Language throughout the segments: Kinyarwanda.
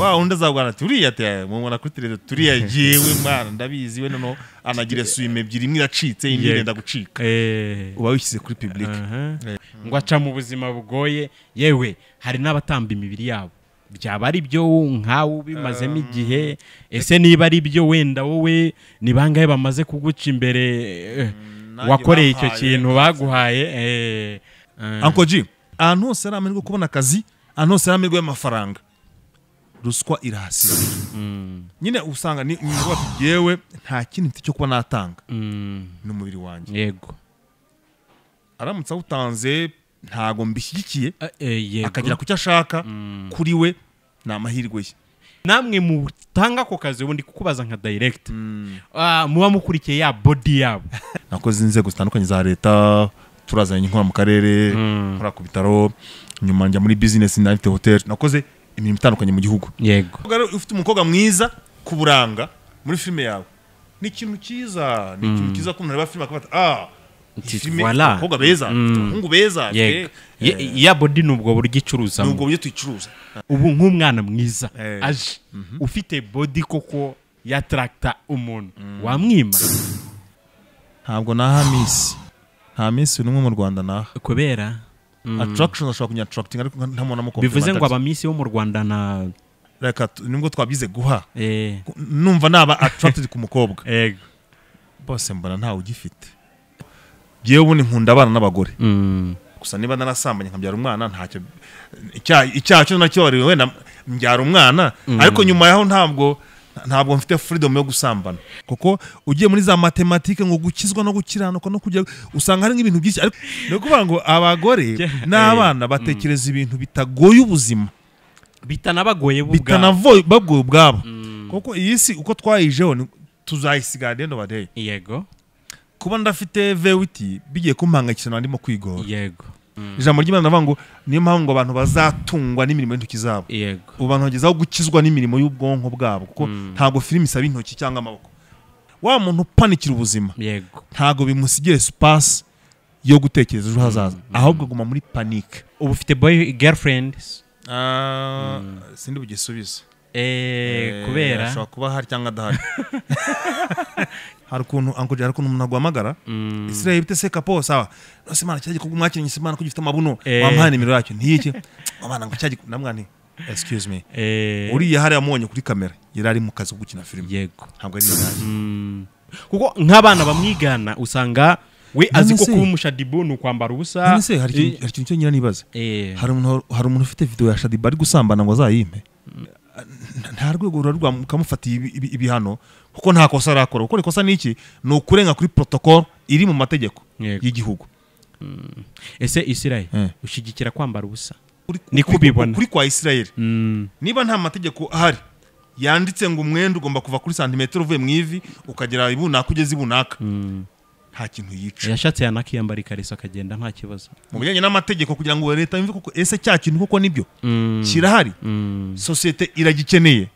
wa undi azabwana turiya te mubona kuri televiziyo turiya jewe mwana ndabizi we no anagira swime ebyiri imwe iracitse indi irenda gucika uba wishyize kuri public ngo aca mu buzima bugoye yewe hari n'abatamba imibiri yabo byaba ari byo nkawe bimazemo igihe ese niba ari byo wenda wowe ni bangahe bamaze kuguca imbere wakoreye icyo kintu baguhaye Uncle G ahantu hose ari amahirwe kubona akazi ahantu hose ari amahirwe y'amafaranga ruswa irahasize nyine usanga ni ngo yewe nta kintu cyo kuba natanga n'umubiri wanjye yego aramutse awutanze ntago mbishyigikiye yego akagira ku cyo ashaka kuri we ni amahirwe ye namwe mutanga ako kazi ubundi kukubaza nka direct muba mukurikiye ya body yabo nakoze inzego zitandukanye za leta turazanye inkora mu karere nkora ku bitaro nyuma njya muri business na hotel nakoze imirimo itandukanye mu gihugu yego ufite umukobwa mwiza ku buranga muri filime yawe ni ikintu cyiza ko umuntu areba filime akabata voilà umukobwa beza umuhungu beza ya body nubwo buryo icuruza nubwo buryo tuyicuruza ubu nk'umwana mwiza aje ufite body koko ya tractor umuntu wamwima ntabwo naha miss n'umwe mu Rwanda naha kubera attraction ashobora kunya attracting ariko ntamona mu bivuze ngo abamisi bo mu Rwanda na reka nibwo twabyize guha numva naba attracted ku mukobwa yego bose mbona ntawe ugifite jewe ubundi nkunda abana n'abagore gusa niba narasambanye nkabyara umwana ntacyo icyaha cyo nacyo wari wenda mbyara umwana ariko nyuma yaho ntabwo mfite freedom yo gusambana kuko ugiye muri za matematike ngo gukizwa no gukiranuka no kujya usanga hari nk'ibintu byinshi ariko no kuvuga ngo abagore n'abana batekereza ibintu bitagoye ubuzima bitanabagoye bagoye ubwabo kuko iyi si uko twayijeho tuzayisigara dendo badeye yego kuba ndafite vewiti bigiye kumpangayikisha ndimo kwigora yego ijambo ry'Imana navuga ngo niyo mpamvu ngo abantu bazatungwa n'imirimo y'intoki zabo yego ubantu bagezaho gukizwa n'imirimo y'ubwonko bwabo kuko ntabwo filime isaba intoki cyangwa amaboko wa muntu upanikira ubuzima yego ntabwo bimusigire space yo gutekereza ejo hazaza ahubwo aguma muri panique ubu ufite girlfriend sindi bugisubize kubera ashobora kuba hari cyangwa adahari hari ukuntu umuntu aguhamagara Israel bite se kapo sawa nose mana cyaje kuko mwakinnye Imana ko gifite amabuno wampaye nimero yacyo ntiyiki abana ngo cyaje namwani excuse me uriya hari amonye kuri kamera yari mu kazi ko gukina filime yego ntabwo ari naje kuko nk'abana bamwigana usanga we azi ko kuba Shaddyboo ni kwambara ubusa nese hari ikintu cyo nyira nibaza hari umuntu ufite video ya Shaddyboo ari gusambana ngo azayimpe nta rwego rukamufatiye ibihano kuko nta kosa arakora kuko ikosa niki ni ukurenga kuri protocol iri mu mategeko y'igihugu ese Israel ushigikira kwambara ubusa ni kubibona kuri kwa Israel niba nta mategeko ahari yanditse ngo umwenda ugomba kuva kuri santimetero uvuye mu ivi ukagera ibunaka ugeze ibunaka nta kintu yica yashatse yanakiyambara ikariso akagenda nta kibazo mu bijyanye n'amategeko kugira ngo leta yumve kuko ese cya kintu kuko nibyo kirahari societe iragikeneye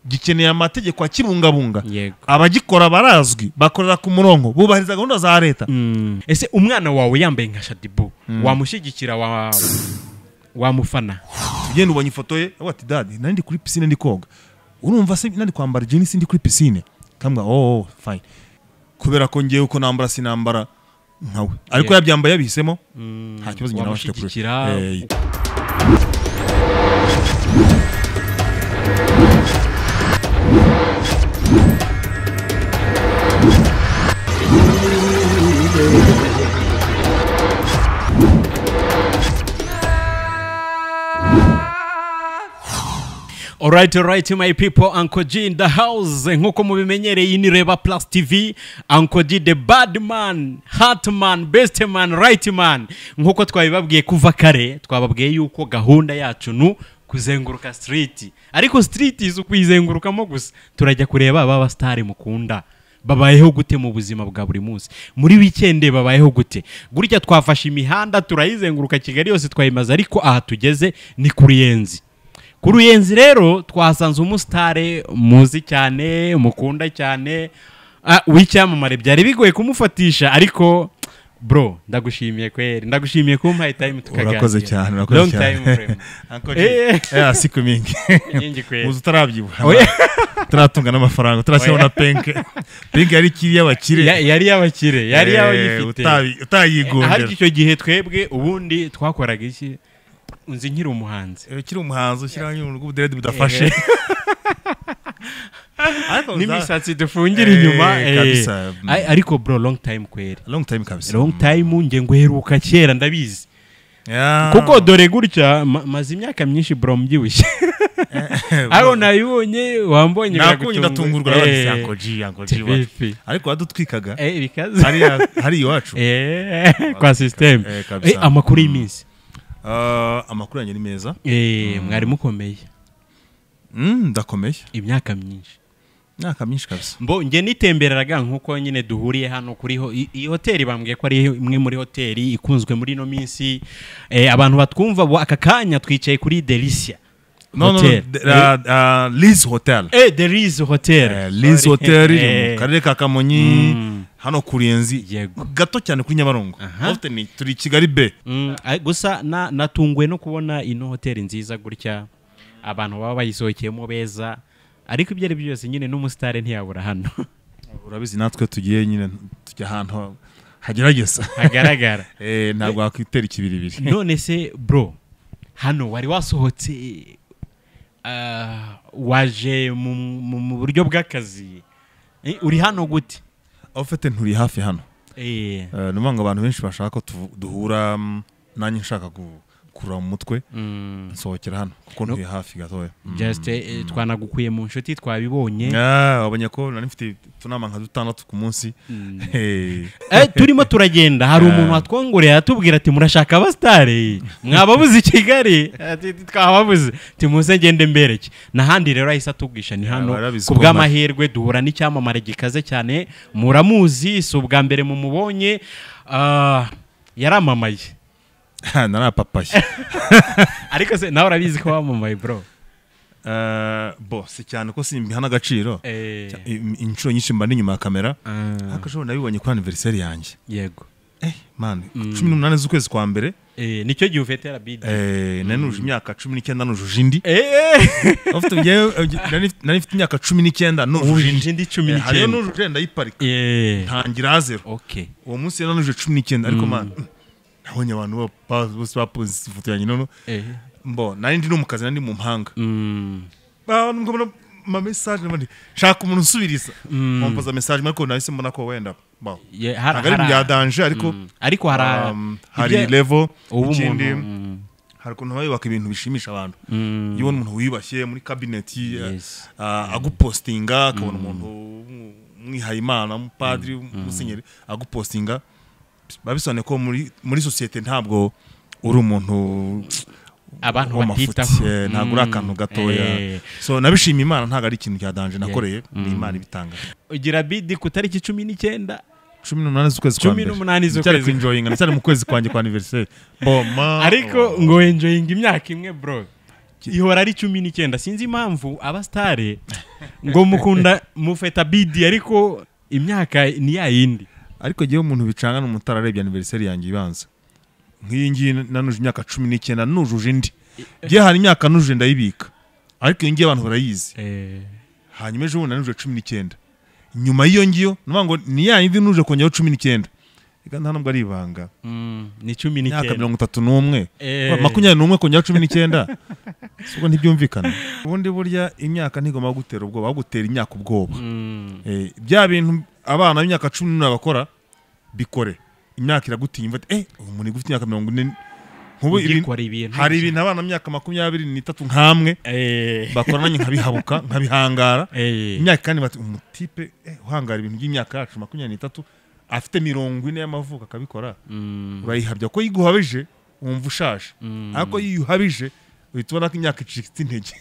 gikeneye amategeko akibungabunga abagikora barazwi bakorera ku murongo bubahiriza gahunda za leta ese umwana wawe yambaye nka Shaddyboo wamushyigikira wamufana tugenda ubonye ifoto ye ati dadi nandi kuri piscine ndi koga urumva se nandi kwambara jeans ndi kuri piscine kambwa fine kubera ko ngiye uko nambara sinambara nkawe ariko yabyambaye yabihisemo nta kibazo nyina bafite kure Alright my people, Uncle G in the house. Nkuko mubimenyereye ni Reba Plus TV. Uncle G the bad man, heart man, best man, right man. Nkuko twabibabwiye kuva kare, twababwiye yuko gahunda yacu nu kuzenguruka street. Ariko street izo kwizengurukamo gusa. Turajya kureba baba star mukunda. Babayeho gute mu buzima bwa buri munsi. Muri weekend babayeho gute. Gutya twafashe imihanda turayizenguruka Kigali yose twayimaze ariko aha tugeze ni kuri Yenzi. Ku Ruyenzi rero twasanze umusitare muzi cyane mukunda cyane w'icyamamare byari bigoye kumufatisha ariko bro ndagushimiye kweri ndagushimiye kumpa time tukaganira urakoze cyane long time frame siku mingi nyingi kweri uzi utarabyibuha turatunga n'amafaranga turashyiraho na penke yari kiriya bakire yari y'abakire yari y'abayifite utayigondera hari icyo gihe twebwe ubundi twakoraga iki unzi nkiri umuhanzi ukiri umuhanzi ushyiraho nyine ubuderede budafashe n'imisatsi dufungira inyuma ariko bro long time kweri kabisa long time nge nguheruka kera ndabizi kuko dore gutya maze imyaka myinshi bro mbyibushye aho nayibonye wambonye nakunye ndatungurwa n'abantu ariko wadutwikaga bikaze hari iwacu kwa system amakuru y'iminsi amakuru yanjye ni meza mwari mukomeye ndakomeye imyaka myinshi kabisa mbo nge nitembereraga nkuko nyine duhuriye hano kuriho iyi hoteli bambwiye ko ari imwe muri hoteli ikunzwe muri no minsi abantu batwumva aka kanya twicaye kuri Delicia Liz Hotel Liz Hotel Liz Hotel mu karere ka Kamonyi hano Kurenzi gato cyane kuri Nyabarongo often turi Kigali be gusa natungwe no kubona ino hoteli nziza gutya abantu baba bayisohokeyemo beza ariko ibyo ari byose nyine n'umusitari ntiyabura hano urabizi natwe tugiye nyine tujya ahantu hagerageza hagaragara ntabwo wakwitera ikibiribiri none se bro hano wari wasohotse waje mu buryo bw'akazi uri hano gute Ufite nturi hafi hano numanga abantu benshi bashaka ko duhura nanjye nshaka kurura mu mutwe nsohokera hano kuko nturi hafi gatoya just twanagukuye mu nshuti twabibonye wabonye ko nari mfite tunama nka 6 ku munsi turimo turagenda hari umuntu watwongoreye atubwira ati murashaka abastare mwababuze Kigali twababuze timuze ngende mbereke nahandi rero ahise atubwisha ni hano kubw'amahirwe duhura n'icyamamare gikaze cyane muramuzi so bwa mbere mu mubonye yaramamaye narapapaye ariko se nawe urabizi ko wamamaye bro boss cyane ko simbiha n'agaciro inshuro nyinshi mba n'inyuma ya kamera akashobora nabibonye kuri anniversaire yanjye yego man 18 z'ukwezi kwa mbere nicyo gihe ufite rabidi nanuje imyaka 19 nujuje indi ofite nari mfite imyaka 19 nujuje indi 19 hariyo nujuje ndayiparika ntangira 0 okay uwo munsi nanuje 19 ariko man nabonye abantu bose bapoze ifoto yanjye none mbo nari ndi no mu kazi nandi mu mpanga ngomba ma message nabandi shaka umuntu usubiriza mpoza message ariko nahise mbona ko wenda hari bya danger ariko hari level ikindi hari ukuntu bayubaka ibintu bishimisha abantu yibona umuntu wibashye muri cabinet agupostinga akabona umuntu mwihaye Imana umupadiri umusenyeri agupostinga babisone ko muri societe ntabwo uri umuntu abantu batitaho ntabwo uri akantu gatoya so nabishimiye Imana ntabwo ari ikintu cya danger nakoreye ni Imana ibitanga ugira bidi ku tariki 19 18 z'ukwezi kwa mbere 18 z'ukwezi enjoying ndetse mu kwezi kwanjye kwa anniversaire ariko ngo enjoying imyaka imwe bro ihora ari 19 sinzi impamvu abastare ngo mukunda mufeta bidi ariko imyaka ni yindi ariko giye umuntu bicanga n'umutararebye anniversaire yanjye ibanza nk'ingi nanuje imyaka 19 nujuje indi giye hari imyaka nujuje ndayibika ariko ingi abantu barayizi hanyuma ejo nanuje 19 nyuma y'iyo ngiyo nubango ni yindi nuje kongera 19 iganda ntabwo ari ibanga ni 19 imyaka 31 21 kongera 19 suko ntibyumvikana ubundi burya imyaka ntigoma gutera ubwoba bagutera imyaka ubwoba bya bintu abana b'imyaka 10 bakora bikore imyaka iragutinya mfate umuntu ufite imyaka 40 hari ibintu abana myaka 23 nkamwe bakora nanyi nkabihabuka nkabihangara imyaka kandi bati umutipe uhangara ibintu by'imyaka yacu 23 afite 40 y'amavuka akabikora urayihabya ko yiguhabije wumva ushaje ariko yiyuhabije uhitubona ko imyaka icitse intege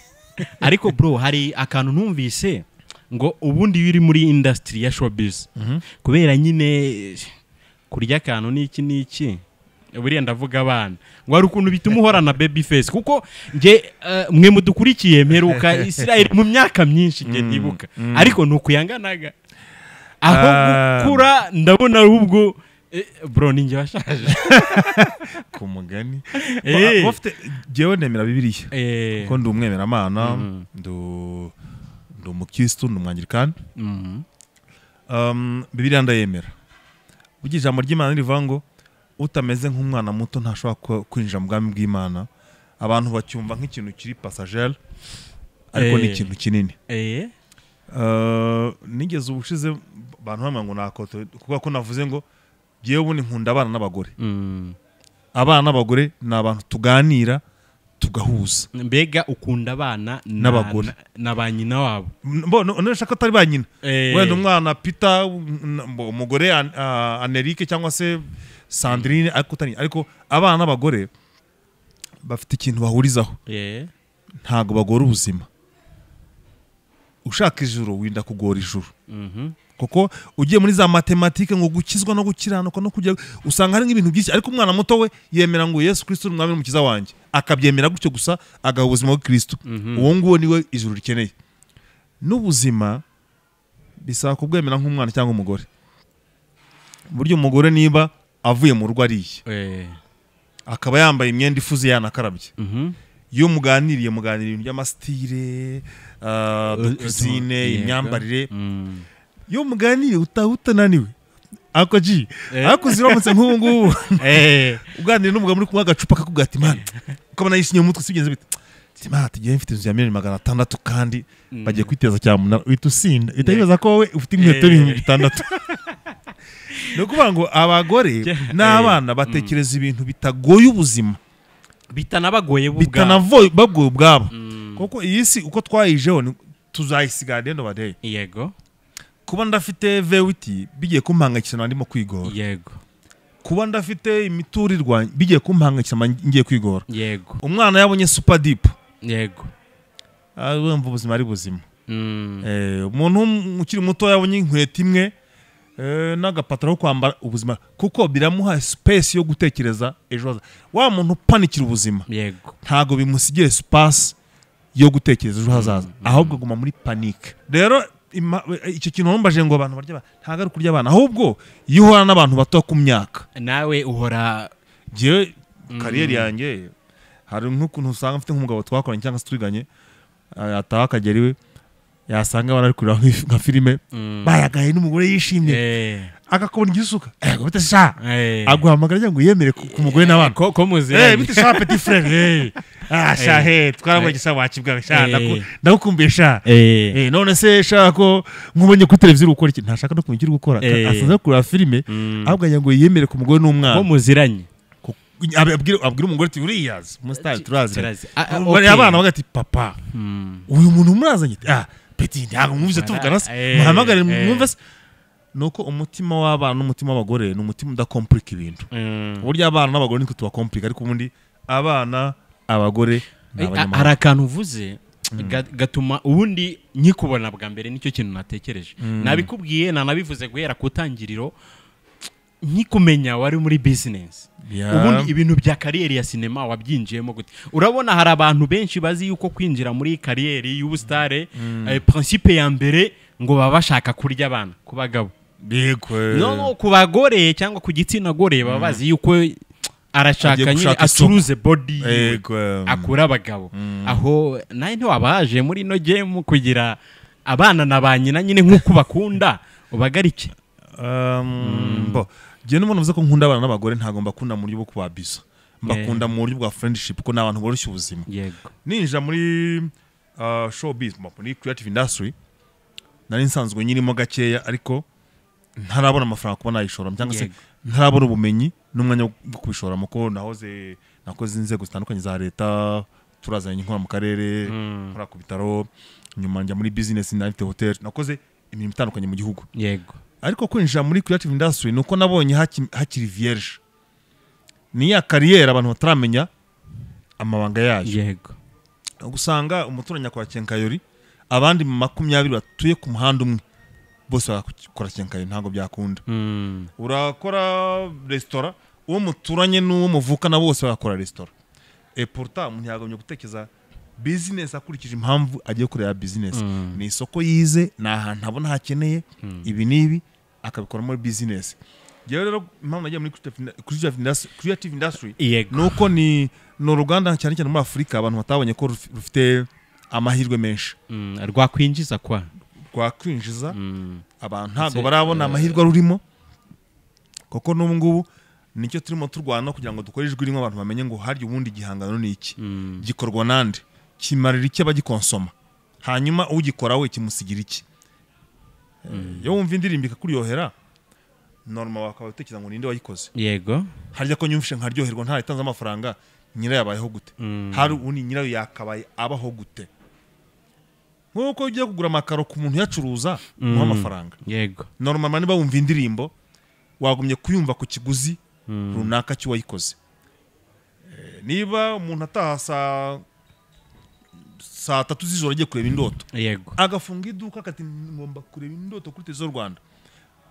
ariko bro hari akantu numvise ngo ubundi yuri muri industry ya showbiz kubera nyine kurya akantu n'iki buriya ndavuga abana ngo hari ukuntu bituma uhorana baby face kuko nge mwe mudukurikiye mperuka Israel mu myaka myinshi nge ndibuka ariko nukuyanganaga aho gukura ndabona ubwo bro ninjye washaje ku mugani bafite jewe nemera bibiliya kuko ndi umwemeramana ndi umukristo ndi umwangirikani bibiliya ndayemera bugira ijambo ry'Imana rivuga ngo utameze nk'umwana muto ntashobora kwinjira mu bwami bw'Imana. Abantu bacyumva nk'ikintu kiri passager ariko ni ikintu kinini. Nigeze ubushize abantu bamwe ngo nakoto kuko ko navuze ngo jewe ubu nkunda abana n'abagore. Abana n'abagore ni abantu tuganira tugahuza. Mbega ukunda abana n'abagore na ba nyina wabo. None shaka atari ba nyina. Wenda umwana Peter umugore Amerike cyangwa se Sandrine ariko abana n'abagore bafite ikintu bahurizaho. Ntago bagora ubuzima. Ushaka ijuru winda kugora ijuru. Kuko ugiye muri za matematike ngo gukizwa no gukiranuka no kujya usanga hari nk'ibintu byinshi ariko umwana muto we yemera ngo Yesu Kristo n'umwami n'umukiza wanjye akabyemera gutyo gusa agaha ubuzima bwa Kristo. Uwo nguwo niwe ijuru rikeneye. N'ubuzima bisaba kubwemera nk'umwana cyangwa umugore. Buryo umugore niba avuye mu rugo ariye akaba yambaye imyenda ifuze yanakarabye iyo muganiriye ibintu by'amastire cuisine imyambarire iyo muganiriye utananiwe ako ziramutse nk'ubu ngubu uganiriye n'umugabo muri kumwe agacupa kakubwira ati man ukabona yishinye umutwe sibigenze bite Tima tugiye mfite inzu ya 600 kandi bagiye kwiteza cyamunara uhita usinda itabibaza ko wowe ufite inkweto 600. No kuvuga ngo abagore n'abana batekereza ibintu bitagoye ubuzima bitanabagoye bagoye ubwabo kuko iyi si uko twayijeho tuzayisigara dendo badeye. Yego kuba ndafite VWT bigiye kumpangakisha ndimo kwigora. Yego kuba ndafite imiturirwa bigiye kumpangakisha ngiye kwigora. Yego umwana yabonye super deep. Yego wumva ubuzima ari buzima. Umuntu ukiri muto yabonye inkweto imwe n'agapataro ko kwambara ubuzima kuko biramuha space yo gutekereza ejo wa muntu upanikira ubuzima. Yego ntago bimusigiye space yo gutekereza ejo hazaza ahubwo guma muri panique. Rero icyo kintu numbaje ngo abantu barya ntago ari kurya abana ahubwo iyo uhora n'abantu bato ku myaka nawe uhora je kariyeri yanjye hari nk'ukuntu usanga mfite nk'umugabo twakoranye cyangwa se turiganye ataha akagera iwe yasanga bari kurira nka filime bayagaye n'umugore yishimye akakubona igisuka bite sha aguhamagara ngo yemere ku mugore n'abana ko muzi bite sha petit frère sha twaramwe gisa wakibwa sha ndagukumbuye sha none se sha ko nkubonye kuri televiziyo ukora iki ntashaka no kumenya gukora asanze kurira filime ahubwo ngo yemere ku mugore n'umwana ko muziranye abwira umugore ati uriyazi mustari turazi abana bagati papa uyu muntu murazanye petit ntago muvuze tuvugana se muhamagare mwumve se nuko umutima w'abana n'umutima w'abagore ni umutima udakomplika ibintu. Burya abana n'abagore niko tubakomplika ariko ubundi abana abagore hari akantu uvuze gatuma ubundi nyikubona bwa mbere nicyo kintu natekereje nabikubwiye nanabivuze guhera ku tangiriro nkikumenya wari muri business. Ubundi ibintu bya kariyeri ya sinema wabyinjiyemo gute? Urabona hari abantu benshi bazi yuko kwinjira muri kariyeri y'ubustare principe ya mbere ngo baba bashaka kurya abana ku bagabo. No ku bagore cyangwa ku gitsina gore baba bazi yuko arashaka nyine asuruze body akura abagabo. Aho naye ntiwabaje muri no game kugira abana nabanyina nyine nk'uko bakunda ubagarike. Je n'umuntu uvuze ko nkunda abana n'abagore ntago mbakunda mu buryo bwo kubabisa mbakunda mu buryo bwa friendship ko n'abantu boroshye ubuzima. Ninja muri showbiz muri creative industry nari nsanzwe nyirimo gakeya ariko ntarabona amafaranga kuba nayishora cyangwa se ntarabona ubumenyi n'umwanya wo kubishora muko nakoze inzego zitandukanye za leta turazanye nkora mu karere nkora ku bitaro nyuma njya muri business na hotel nakoze imirimo itandukanye mu gihugu. Ariko kwinjira muri creative industry nuko nabonye hakiri vierge ni ya kariyeri abantu bataramenya amabanga yayo. Gusanga umuturanya akora kenkayori abandi 20 batuye ku muhanda umwe bose bakora kenkayori ntago byakunda. Urakora restaurant uwo muturanye n'uwo muvuka na bose bakora restaurant pourtant umuntu yagomye gutekeza business akurikije impamvu agiye kureba business. Ni isoko yize na ahantu abona hakeneye ibi nibi akabikora muri business. jewe rero impamvu nagiye muri creative industry Yego. nuko ni uruganda cyane cyane muri Afurika abantu batabonye ko rufite amahirwe menshi rwakwinjiza kwa rwakwinjiza abantu ntago barabona amahirwe rurimo koko n'ubu ngubu nicyo turimo turwana kugira ngo dukore ijwi rimwe abantu bamenye ngo harya ubundi gihangano ni iki gikorwa nande kimarira iki abagikonsoma hanyuma ugikora we kimusigira iki yo wumva indirimbo ikakuryohera normal wakaba utekereza ngo ninde wayikoze yego harya ko nyumvishe nkaryoherwa nta itanze amafaranga nyirayo yabayeho gute hari ubundi nyirayo yakabaye abaho gute nkuko ugiye kugura amakaro ku muntu yacuruza muha amafaranga yego normal niba wumva indirimbo wagumye kuyumva ku kiguzi runaka cy'uwayikoze niba umuntu ataha saa 3 z'ijoro agiye kureba indoto yego agafunga iduka akati ngomba kureba indoto kuri televiziyo Rwanda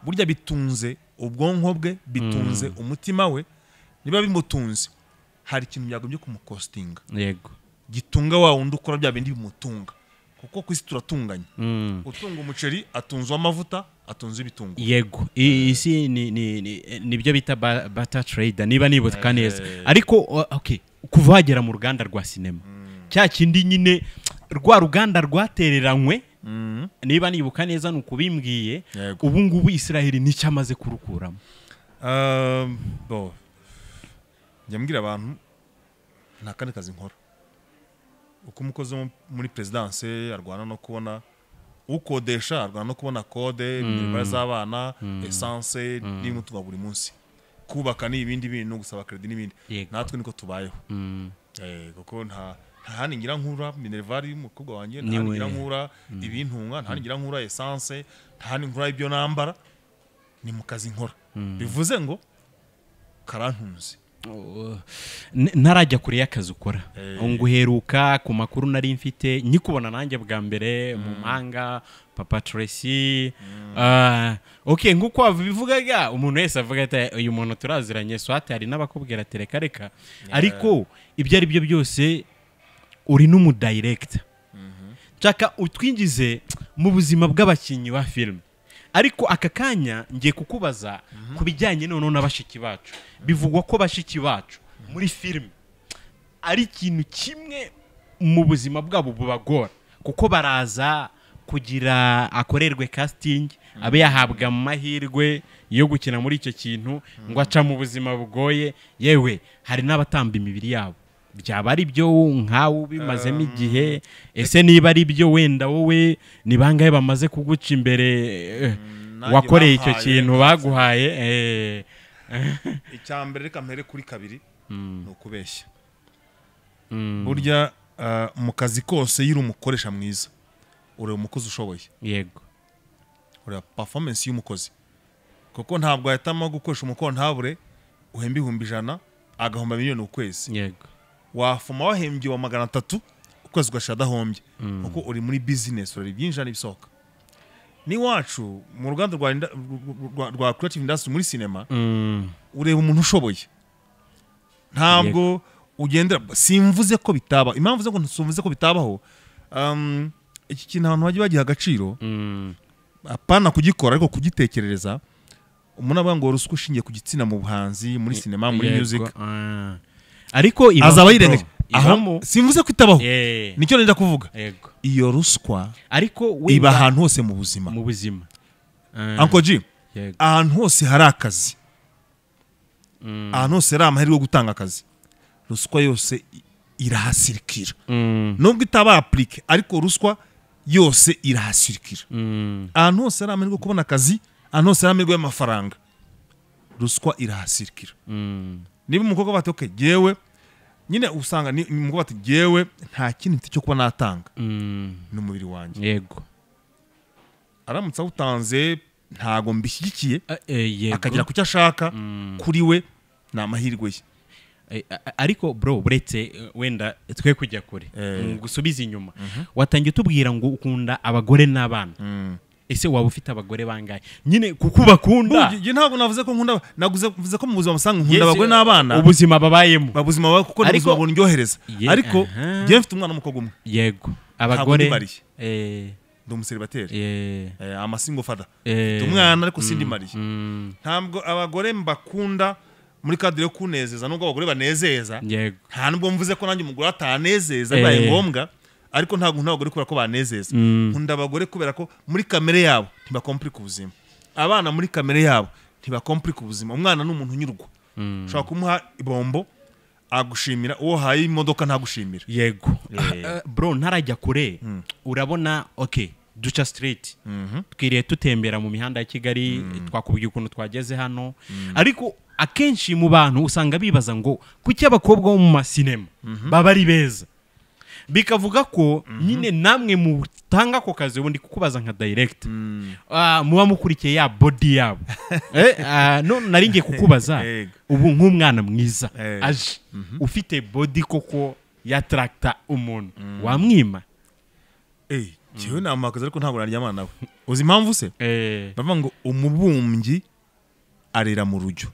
burya bitunze ubwonko bwe bitunze umutima we niba bimutunze hari ikintu byagombye kumukostinga yego gitunga wa wundi ukora bya bindi bimutunga kuko kwisi turatunganye utunga umuceri atunzwe amavuta atunze ibitunguru yego isi nibyo bita butter trader niba nibuka neza ariko okay kuva wagera mu ruganda rwa sinema cya kindi nyine rwa ruganda rwatereranywe niba nibuka neza nukubimbwiye ubu ngubu Israel nicyamaze kurukuramo bo njyambwira abantu nta kandi kazi nkora uko umukozi muri presidence arwana no kubona ukodesha arwana no kubona kode nimero z'abana essence n'imutuga buri munsi kubaka ni ibindi bintu gusaba credit n'ibindi natwe niko tubayeho kuko nta handi ngira nkura minervari umukobwa wanjye nta ngira nkura ibintunga nta ngira nkura essence nta handi nkura ibyo nambara ni mu kazi nkora bivuze ngo karantunze ntarajya kure y'akazi ukora nguheruka ku makuru nari mfite nyikubona nanjye bwa mbere mu mahanga papa TRECY okay nkuko wabivugaga umuntu wese avuga ati uyu muntu turaziranye swate hari n'abakubwira ati reka ariko ibyo ari byo byose uri n'umudirector chaka utwinjize mu buzima bw'abakinnyi ba film ariko aka kanya ngiye kukubaza kubijyanye none n'abashiki bacu bivugwa ko bashiki bacu muri film ari ikintu kimwe mu buzima bwabo bubagora kuko baraza kugira akorerwe casting abe yahabwa amahirwe yo gukina muri icyo kintu ngo aca mu buzima bugoye yewe hari n'abatamba imibiri yabo byaba ari byo nkawe bimazemo igihe ese niba ari byo wenda wowe ni bangahe bamaze kuguca imbere wakoreye icyo kintu baguhaye icyambere reka mpere kuri kabiri no kubeshya burya mu kazi kose yiri umukoresha mwiza uri umukozi ushoboye yego uri performance y'umukozi kuko ntabwo yahitamo gukoresha umukontabure uhemba 100 agahomba miliyoni ukwezi yego wafuma wahembye wa 300 ukwezi ugashada hombye kuko uri muri business uri byinjira n'ibisoka ni wacu mu ruganda rwa creative industry muri cinema ureba umuntu ushoboye ntabwo ugendera simvuze ko bitaba impamvu ze ngo nsumvuze ko bitabaho iki kintu abantu bagiye bagiha agaciro apana kugikora ariko kugitekerereza umuntu avuga ngo ruswa ushingiye ku gitsina mu buhanzi muri cinema muri music ariko azaba yirengeje simvuze ko itabaho nicyo nenda kuvuga iyo ruswa ariko iba ahantu hose mu buzima Uncle G ahantu hose hari akazi ahantu hose hari amahirwe yo gutanga akazi ruswa yose irahasirikira nubwo itaba applique ariko ruswa yose irahasirikira ahantu hose hari amahirwe yo kubona akazi ahantu hose hari amahirwe y'amafaranga ruswa irahasirikira niba umukobwa bati okay jewe nyine usanga ni umukobwa bati jewe nta kintu cyo kuba natanga n'umubiri wanjye yego aramutse utanze ntago mbishyigikiye akagira ku cyo ashaka kuri we na amahirwe ye ariko bro buretse wenda twe kujya kure gusubiza inyuma watangiye tubwira ngo ukunda abagore n'abana ese waba ufite abagore bangaye nyine kuko bakunda je ntabwo navuze ko nkunda navuze ko mu buzima musanga nkunda abagore n'abana ubuzima babayemo ubuzima baba kuko n'ubuzima bunryohereza ariko je mfite umwana w'umukobwa umwe yego abagore ndi umuseribateri yeah. ama single father umwana ariko sindi mariye ntabwo abagore mbakunda muri kadire yo kunezeza nubwo abagore banezeza nta nubwo mvuze ko nanjye umugore atanezeza bibaye ngombwa ariko ntabwo abagore kubera ko banezeza nkunda abagore kubera ko muri kamere yabo ntibakomplike ubuzima abana muri kamere yabo ntibakomplike ubuzima umwana ni umuntu unyurwa ushobora kumuha ibombo agushimira uwo haye imodoka ntagushimira yego bro ntarajya kure urabona okay duca street twiriye tutembera mu mihanda ya Kigali twakubwiye ukuntu twageze hano ariko akenshi mu bantu usanga bibaza ngo kuki abakobwa bo mu masinema baba ari beza bikavuga ko nyine namwe mu tanga ko kazi ubundi kukubaza nka direct muba mukurikiye ya body yabo no naringiye kukubaza ubu nk'umwana mwiza aje ufite body koko ya tractor umuntu wamwima kiwe namakaza ariko ntabwo naryamana nawe uzi impamvu se bavuga ngo umubumbyi arera mu rujyo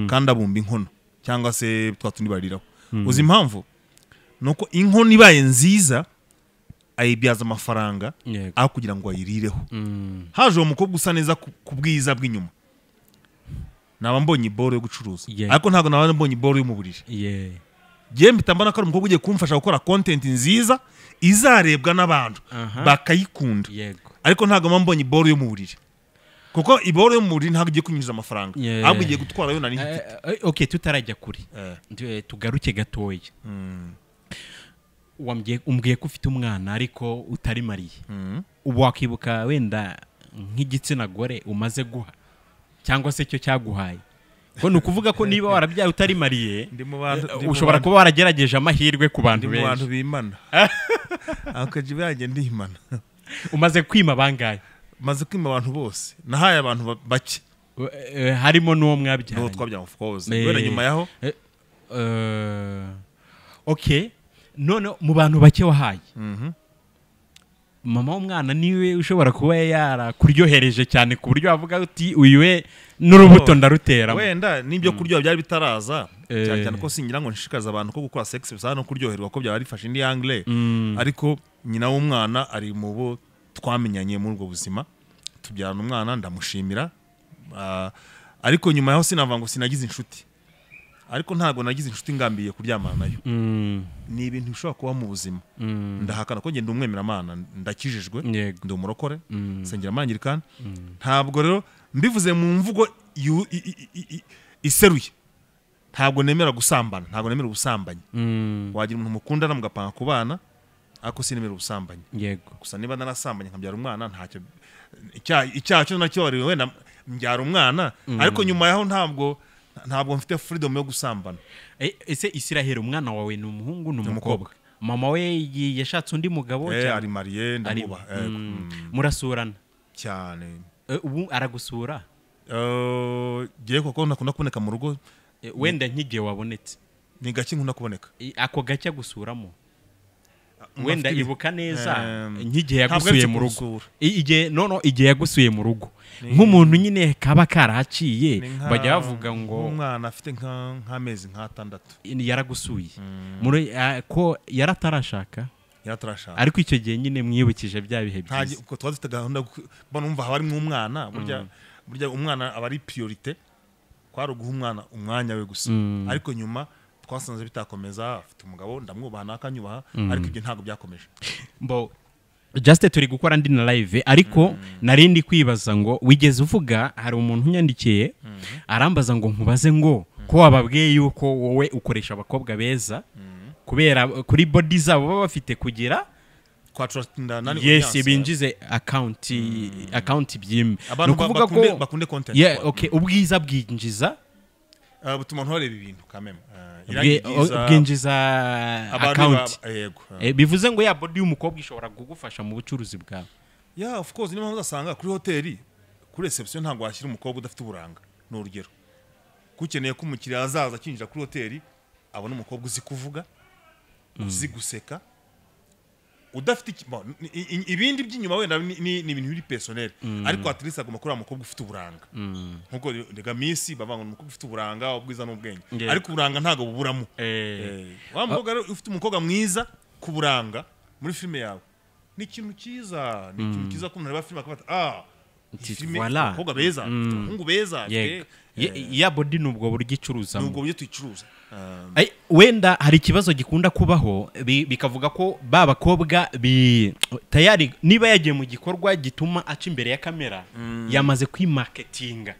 kandi abumba inkono cyangwa se twatundi bariraho uzi impamvu nuko inkono ibaye nziza ayibyaza amafaranga aho kugira ngo ayirireho haje uwo mukobwa usa neza ku bwiza bw'inyuma naba mbonye iboro yo gucuruza ariko ntabwo naba mbonye iboro yo mu buriri giye mbitambana ko ari umukobwa ugiye kumfasha gukora content nziza izarebwa n'abantu bakayikunda ariko ntabwo mba mbonye iboro yo mu buriri kuko iboro yo mu buriri ntabwo igiye kunyuza amafaranga ahubwo igiye gutwara yo nari mfite okay tutarajya kuri tugaruke gatoya umbwiye ko ufite umwana ariko utari mariye ubu wakibuka wenda nk'igitsina gore umaze guha cyangwa se cyo cyaguhaye ko nukuvuga ko niba warabyaye utari mariye ushobora kuba waragerageje amahirwe ku bantu benshi mu bantu bimana akaje byanjye ndimana umaze kwima bangaye maze kwima abantu bose nahaye abantu bake harimo n'uwo mwabyaye n'uwo twabyaye of course wenda nyuma yaho okay none mu bantu bake wahaye mama w'umwana niwe ushobora kuba yarakuryohereje cyane ku buryo wavuga uti uyu we n'urubuto ndarutera wenda n'ibyo kuryoha byari bitaraza cyane ko singira ngo nshishikariza abantu ko gukora sex bisa no kuryoherwa ko byaba rifashe indi angle ariko nyina w'umwana ari mu bo twamenyanye muri ubwo buzima tubyarana umwana ndamushimira ariko nyuma yaho sinava ngo sinagize inshuti ariko ntago nagize inshuti ngambiye kuryamana nayo ni ibintu bishobora kuba mu buzima ndahakana ko ngenda umwemeramana ndakijijwe ndi umurokore sengera amangirikana ntabwo rero mbivuze mu mvugo iseruye ntabwo nemera gusambana ntabwo nemera ubusambanyi wagira umuntu mukundana mugapanga ku bana ako sinemera ubusambanyi gusa niba narasambanye nkabyara umwana ntacyo icyaha cyo nakibariwe wenda mbyara umwana ariko nyuma yaho ntabwo mfite freedom yo gusambana ese Isiraheli umwana wawe ni umuhungu ni umukobwa mama we yashatse undi mugabo ari mariye ndamuba murasurana cyane ubu aragusura giye koko nakunda kuboneka mu rugo wenda nk'igihe wabonetse ni gake nkunda kuboneka ako gake gusuramo wenda ibuka neza nk'igihe yagusuye mu rugo igihe yagusuye mu rugo nk'umuntu nyine kaba karahaciye bajya bavuga ngo umwana afite nk'amezi nk'atandatu yaragusuye ko yaratarashaka ariko icyo gihe nyine mwibukije bya bihe byiza kuko tuba dufite gahunda numva haba harimo umwana burya umwana aba ari priorite kwari uguha umwana umwanya we gusa ariko nyuma twasanze bitakomeza afite umugabo ndamwubaha nakanyubaha ariko ibyo ntago byakomeje just turi gukora ndi na live ariko narindi kwibaza ngo wigeze uvuga hari umuntu unyandikiye arambaza ngo nkubaze ngo ko wababwiye yuko wowe ukoresha abakobwa beza kubera kuri body zabo baba bafite kugira yes binjize account byimwe no kuvuga ko bakunde content okay ubwiza bwinjiza butuma ntoreba ibintu kameme bwinjiza account bivuze ngo ya body y'umukobwa ishobora kugufasha mu bucuruzi bwawe of course niba uzasanga kuri hoteli kuri reception ntabwo washyira umukobwa udafite uburanga no urugero kukeneye ko umukiriya azaza kinjira kuri hoteli abona umukobwa uzi kuvuga uzi guseka udafite ibindi by'inyuma wenda ni ibintu biri personnel ariko atlisa agomba kuri umukobwa ufite uburanga nkuko ndega Miss bavanga umukobwa ufite uburanga ubwiza n'ubwenge ariko uburanga ntago buburamo wa mukobwa ufite umukobwa mwiza ku buranga muri filme yawe ni ikintu cyiza ko umuntu areba filime akabata filime voilà. abakobwa beza abahungu beza ya body nubwo buryo icuruza nubwo buryo tuyicuruza wenda hari ikibazo gikunda kubaho bikavuga ko bakobwa tayari niba yagiye mu gikorwa gituma aca imbere ya kamera yamaze kwimarketinga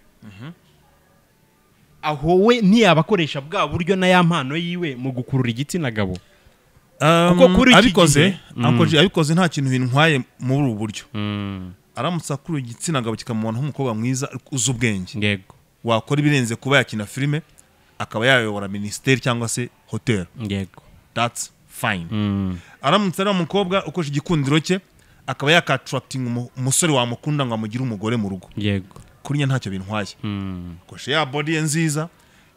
aho we ntiyabakoresha bwa buryo na ya mpano yiwe mu gukurura igitsina gabo kuko kuri abikoze nta kintu bintwaye muri ubu buryo aramutse akurura igitsina gabo kikamubona nk'umukobwa mwiza uzi ubwenge yego wakora ibirenze kuba yakina filime akaba yayobora ministeri cyangwa se hotel yego that's fine aramutse ari umukobwa ukoresha igikundiro cye akaba yakattracting umusore wamukunda ngo amugire umugore mu rugo yego kuri ntacyo bintwaye koshe ya body ye nziza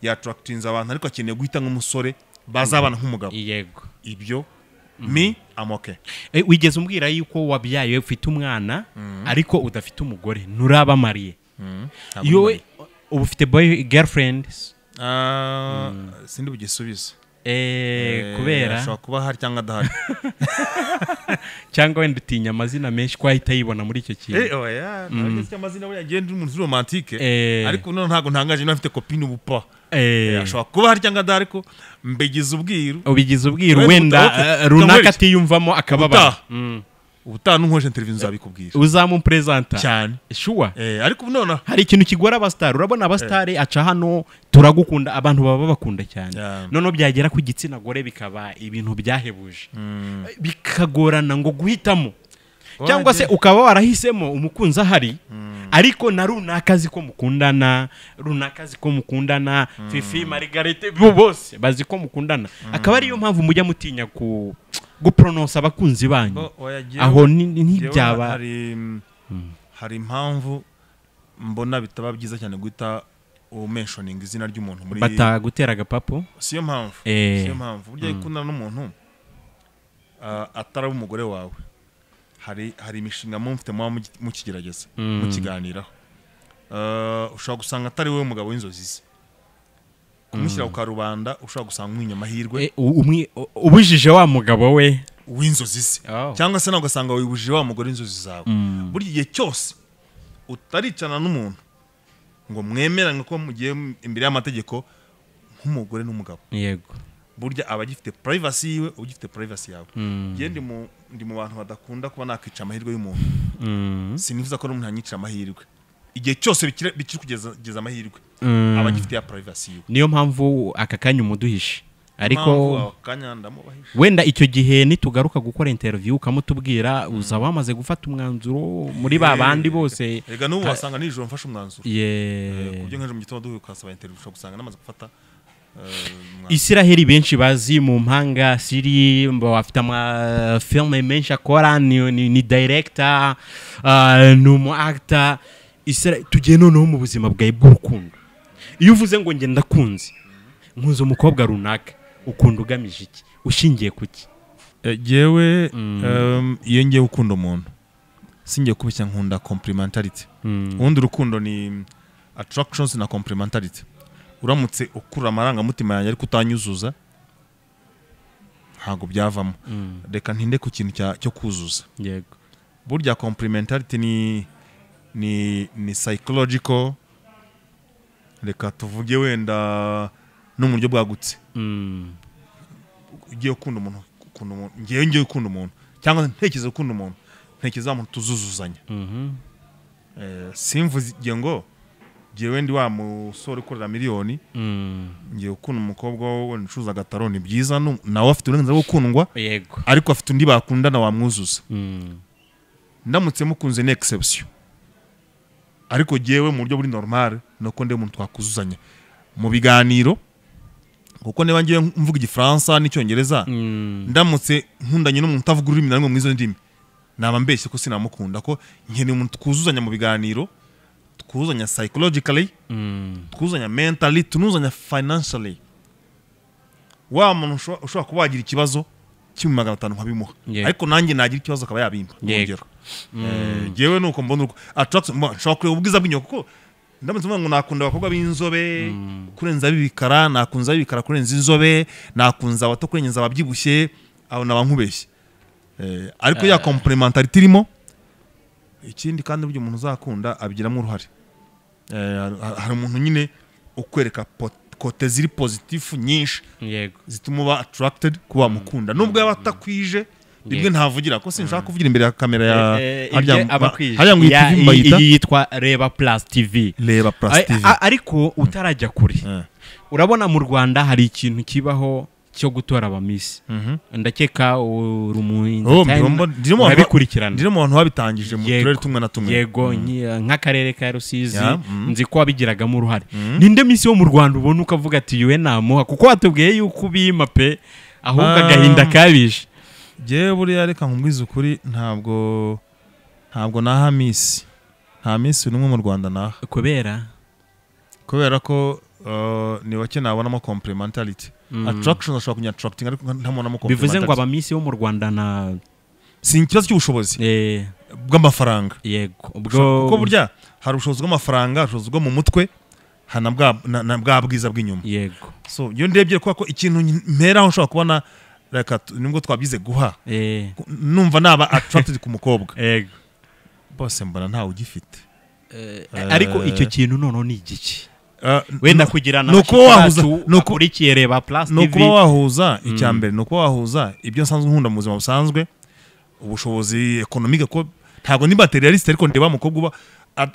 yattractinze abantu ariko akeneye guhita nk'umusore bazabana nk'umugabo yego ibyo I'm okay. Wigeze umbwira yuko wabyaye ufite umwana ariko udafite umugore nturaba mariye yowe ubu ufite girlfriend sindi bugisubiza kubera ashobora kuba hari cyangwa adahari cyangwa wenda utinya amazina menshi ko ahita yibona muri icyo kintu oya ntabwo amazina we yagenda umuntu romantique ariko none ntago ntangaje n'afite copine ubupa ashobora kuba hari cyangwa adahari ko mbigize ubwiru wenda runaka atiyumvamo akababara ubutaha nkoje interview nzabikubwira uzamupresenta cyane sure ariko none hari ikintu kigora abastar urabona abastar aca hano turagukunda abantu baba bakunda cyane none byagera ku gitsina gore bikaba ibintu byahebuje bikagorana ngo guhitamo cyangwa se ukaba warahisemo umukunzi ahari ariko na runakazi ko mukundana Fifi Margarete bose bazi ko mukundana akaba ariyo mpamvu mujya mutinya gupronounce abakunzi banyu aho ntibyaba hari impamvu mbona bitaba byiza cyane guhita mentioning izina ry'umuntu muri batagutera agapapo siyo mpamvu burya ikundana n'umuntu atari umugore wawe hari imishinga mufite mukigerageza mukiganiraho ushobora gusanga atari wowe umugabo w'inzozi ze kumushyira ku karubanda ushobora gusanga umwinya amahirwe ubujije wa mugabo we w'inzozi ze cyangwa se nawe ugasanga wibujije wa mugore w'inzozi zawe buri gihe cyose utaricana n'umuntu ngo mwemerane ko mugiye imbere y'amategeko nk'umugore n'umugabo yego burya aba agifite privacy yiwe ugifite privacy yawe ndi mu bantu badakunda kuba nakica amahirwe y'umuntu sinifuza ko n'umuntu yanyica amahirwe igihe cyose bikiri kugeza amahirwe aba agifite ya privacy yiwe niyo mpamvu aka kanya umuduhishe ariko wenda icyo gihe nitugaruka gukora interview ukamutubwira uzaba wamaze gufata umwanzuro muri babandi bose ega n'ubu wasanga nijoro mfashe umwanzuro kubyo nkaje mu gitondo ukasaba interview ushobora gusanga namaze gufata Israheli benshi bazi mu mpanga siri bafite ama filme menshi akora ni director n'umu actor tugiye noneho mu buzima bwawe bw'urukundo iyo uvuze ngo nge ndakunze nkuzo umukobwa runaka ukunda ugamije iki ushingiye kuki jewe iyo ngiye gukunda umuntu singiye kubishya nkunda complementarity ubundi urukundo ni attractions na complementarity uramutse ukurura amarangamutima yanjye ariko utanyuzuza ntago byavamo reka ntinde ku kintu cyo kuzuza yego burya complementarity ni psychological reka tuvuge wenda no mu buryo bwagutse ugiye gukunda umuntu ngiye gukunda umuntu cyangwa ntekereza gukunda umuntu ntekereza umuntu tuzuzuzanya simvuze ngo jewe ndi wa musore ukorera miliyoni ngiye gukunda umukobwa we ncuza agataro ni byiza nawe afite uburenganzira bwo gukundwa yego ariko afite undi bakundana wamwuzuza ndamutse mukunze ni exception ariko jewe mu buryo buri normal nako nde umuntu twakuzuzanya mu biganiro kuko niba ngiye mvuga igifaransa n'icyongereza ndamutse nkundanye n'umuntu utavuga ururimi na rumwe mu izo ndimi naba mbeshye ko sinamukunda ko nkeneye umuntu twuzuzanya mu biganiro twuzuzanya psychologically twuzuzanya mentally tunuzanya financially wa muntu ushobora kuba wagira ikibazo kimwe 500 nkabimuha ariko nanjye nagira ikibazo akaba yabimpa urugero jewe nuko mbona attraction nshobora kureba ubwiza bw'inyoko kuko ndamutse mvuga ngo nakunda abakobwa b'inzobe kurenza bibikara nakunza bibikara kurenza inzobe nakunza abato kurenza ababyibushye aho nabankubeshye ariko ya complementarity irimo ikindi kandi buryo umuntu uzakunda abigiramo uruhare hari umuntu nyine ukwereka kote ziri positive nyinshi zituma uba attracted kuba mukunda nubwo yaba atakwije rimwe ntavugira ko sinshaka kuvugira imbere ya kamera ya hajya ngo TV mbayita yitwa Reba Plus TV ariko utarajya kure urabona mu Rwanda hari ikintu kibaho cyo gutora abamisi ndakeka urabikurikirana ndimo abantu babitangije mu turere tumwe na tumwe yego nk'akarere ka Rusizi nzi ko wabigiragamo uruhare ninde misi yo mu Rwanda ubona ukavuga ati yewe namuha kuko watubwiye yuko ubima pe ahubwo agahinda kabishe jewe buriya reka nkubwize ukuri ntabwo naha misi nta misi n'umwe mu Rwanda naha kubera ko ni wake nabonamo complementarity attraction ashobora kunya attracting ariko ntamonamo complementarity bivuze ngo abamisi bo mu Rwanda na si ikibazo cy'ubushobozi bw'amafaranga yego kuko burya hari ubushobozi bw'amafaranga ubushobozi bwo mu mutwe hana bwa bwiza bw'inyuma yego so iyo ndebye ko ikintu mpera aho nshobora kubona reka nubwo twabyize guha numva naba attracted ku mukobwa yego bose mbona ntawe ugifite ariko icyo kintu noneho ni igiki wenda kugirana nukurikiye Reba Plus TV nuko wahuza icyambere nuko wahuza ibyo nsanzwe nkunda mu buzima busanzwe ubushobozi economique ko ntago ni materialist ariko ndeba mukobwa uba